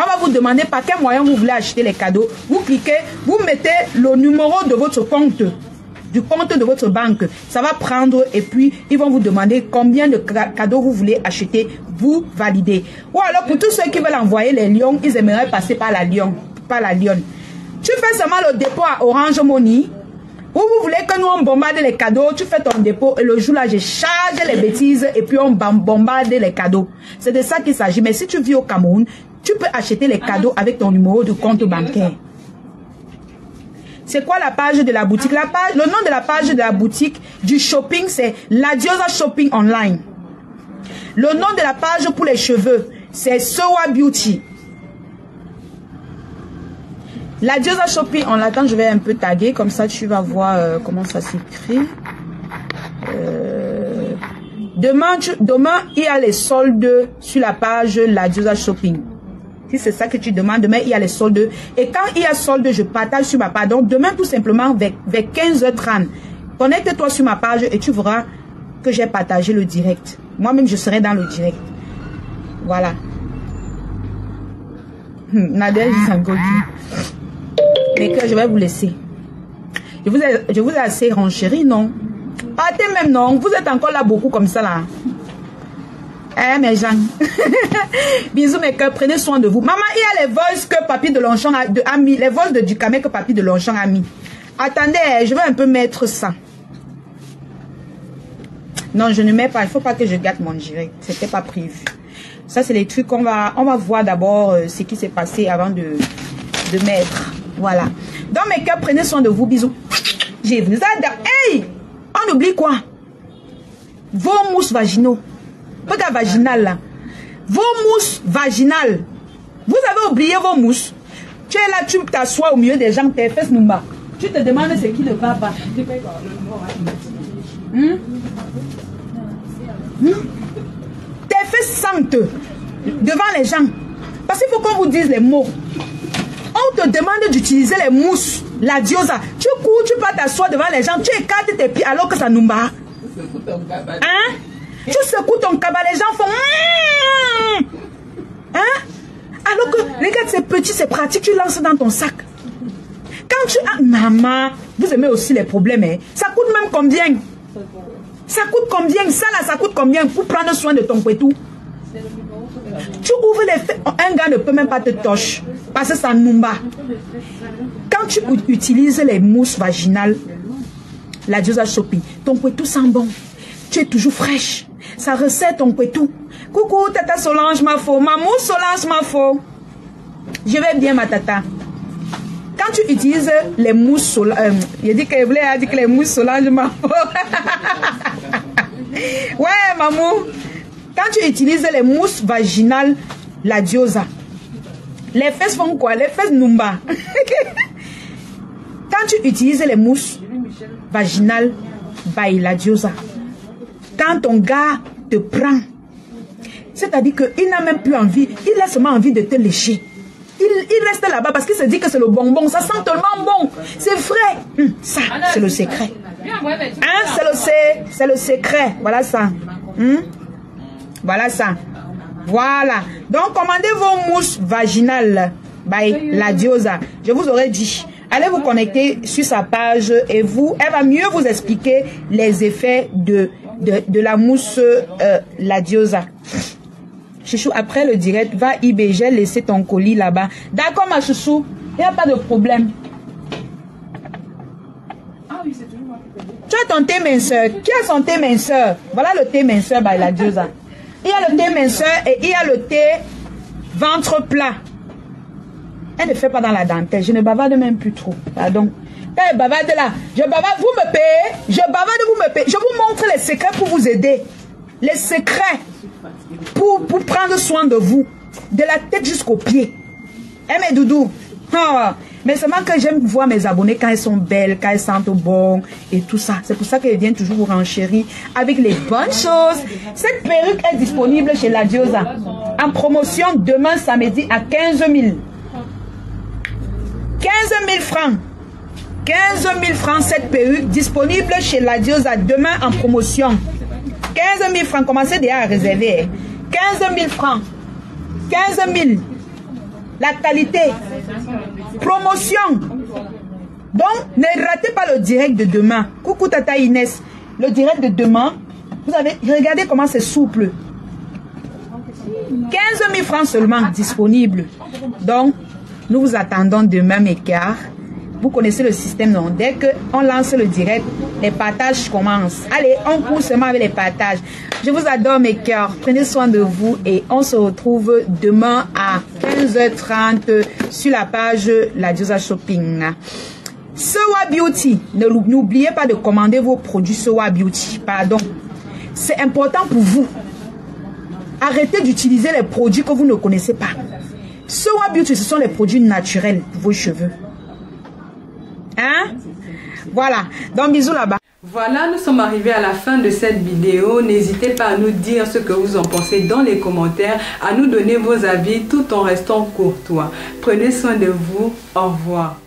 On va vous demander par quel moyen vous voulez acheter les cadeaux. Vous cliquez, vous mettez le numéro de votre compte, du compte de votre banque. Ça va prendre et puis ils vont vous demander combien de cadeaux vous voulez acheter. Vous validez. Ou alors pour tous ceux qui veulent envoyer les lions, ils aimeraient passer par la Lyon. Tu fais seulement le dépôt à Orange Money. Ou vous voulez que nous on bombarde les cadeaux, tu fais ton dépôt et le jour là je charge les bêtises et puis on bombarde les cadeaux. C'est de ça qu'il s'agit. Mais si tu vis au Cameroun, tu peux acheter les cadeaux avec ton numéro de compte bancaire. C'est quoi la page de la boutique? Le nom de la page de la boutique du shopping, c'est La Diosa Shopping Online. Le nom de la page pour les cheveux, c'est Sowa Beauty. La Diosa Shopping, on l'attend, je vais un peu taguer, comme ça tu vas voir comment ça s'écrit. Demain, il y a les soldes sur la page La Diosa Shopping. Si c'est ça que tu demandes, demain il y a les soldes. Et quand il y a soldes, je partage sur ma page. Donc demain tout simplement vers 15h30, connecte-toi sur ma page et tu verras que j'ai partagé le direct. Moi-même je serai dans le direct. Voilà. Nadège Sangodi. Mais que je vais vous laisser. Je vous ai assez renchéri, non? Partez même, non? Vous êtes encore là beaucoup comme ça, là. Eh, mes gens. Bisous, mes cœurs. Prenez soin de vous. Maman, il y a les voices que Papy de Longchamp a mis. Les voices de Ducamé que Papy de Longchamp a mis. Attendez, je vais un peu mettre ça. Non, je ne mets pas. Il ne faut pas que je gâte mon direct. C'était pas prévu. Ça, c'est les trucs qu'on va... On va voir d'abord ce qui s'est passé avant de mettre. Voilà. Dans mes cœurs, prenez soin de vous. Bisous. Je vous adore. Hey! On oublie quoi? Vos mousses vaginaux. Pas vaginal là. Vos mousses vaginales. Vous avez oublié vos mousses. Tu es là, tu t'assois au milieu des gens, tes fesses nous marquent. Tu te demandes ce qui ne va pas. Tes fesses sentent devant les gens. Parce qu'il faut qu'on vous dise les mots. On te demande d'utiliser les mousses, la diosa. Tu cours, tu vas t'asseoir devant les gens, tu écartes tes pieds alors que ça nous bat. Hein? Tu secoues ton cabas, les gens font... Hein? Alors que, regarde, c'est petit, c'est pratique, tu lances dans ton sac. Quand tu as... Maman, vous aimez aussi les problèmes, hein? Ça coûte même combien? Ça coûte combien? Ça là, ça coûte combien pour prendre soin de ton pétou? Tu ouvres les feux, un gars ne peut même pas te toucher parce que ça nous bat. Quand tu utilises les mousses vaginales, la Diosa Shopping, ton pétou sent bon. Tu es toujours fraîche. Ça resserre ton pétou. Coucou, tata Solange Mafo. Maman Solange Mafo. Je vais bien, ma tata. Quand tu utilises les mousses Solange, il dit que les mousses Solange Mafo. Ouais, maman. Quand tu utilises les mousses vaginales, la Diosa, les fesses font quoi? Les fesses numba. Quand tu utilises les mousses vaginales, by la Diosa, quand ton gars te prend, c'est-à-dire qu'il n'a même plus envie, il a seulement envie de te lécher. Il reste là-bas parce qu'il se dit que c'est le bonbon, ça sent tellement bon, c'est frais. Ça, c'est le secret. Hein? C'est le secret. Voilà ça. Voilà ça. Voilà. Donc, commandez vos mousses vaginales by la Diosa. Je vous aurais dit. Allez vous connecter sur sa page et elle va mieux vous expliquer les effets de la mousse la Diosa. Chouchou, après le direct, va eBay, j'ai laissé ton colis là-bas. D'accord, ma chouchou, il n'y a pas de problème. Tu as ton thé minceur. Qui a son thé minceur? Voilà le thé minceur by la Diosa. Il y a le thé minceur et il y a le thé ventre plat. Elle ne fait pas dans la dentelle. Je ne bavarde même plus trop. Pardon. Quand elle bavarde là, je bavarde, vous me payez. Je bavarde, vous me payez. Je vous montre les secrets pour vous aider. Les secrets pour prendre soin de vous. De la tête jusqu'aux pieds. Eh mes doudous. Oh. Mais seulement que j'aime voir mes abonnés quand elles sont belles, quand elles sentent bon et tout ça. C'est pour ça qu'elles viennent toujours vous renchérir avec les bonnes choses. Cette perruque est disponible chez la Diosa. En promotion demain samedi à 15 000. 15 000 francs. 15 000 francs cette perruque disponible chez la Diosa demain en promotion. 15 000 francs. Commencez déjà à réserver. 15 000 francs. 15 000. la qualité, promotion. Donc, ne ratez pas le direct de demain. Coucou Tata Inès. Le direct de demain, vous avez, regardez comment c'est souple. 15 000 francs seulement disponibles. Donc, nous vous attendons demain, mes cœurs. Vous connaissez le système, non? Dès qu'on lance le direct, les partages commencent. Allez, on court seulement avec les partages. Je vous adore, mes cœurs. Prenez soin de vous et on se retrouve demain à 15h30 sur la page La Diosa Shopping. Sewa Beauty, n'oubliez pas de commander vos produits Sewa Beauty. Pardon. C'est important pour vous. Arrêtez d'utiliser les produits que vous ne connaissez pas. Sewa Beauty, ce sont les produits naturels pour vos cheveux. Hein? Voilà. Donc, bisous là-bas. Voilà, nous sommes arrivés à la fin de cette vidéo. N'hésitez pas à nous dire ce que vous en pensez dans les commentaires, à nous donner vos avis tout en restant courtois. Prenez soin de vous. Au revoir.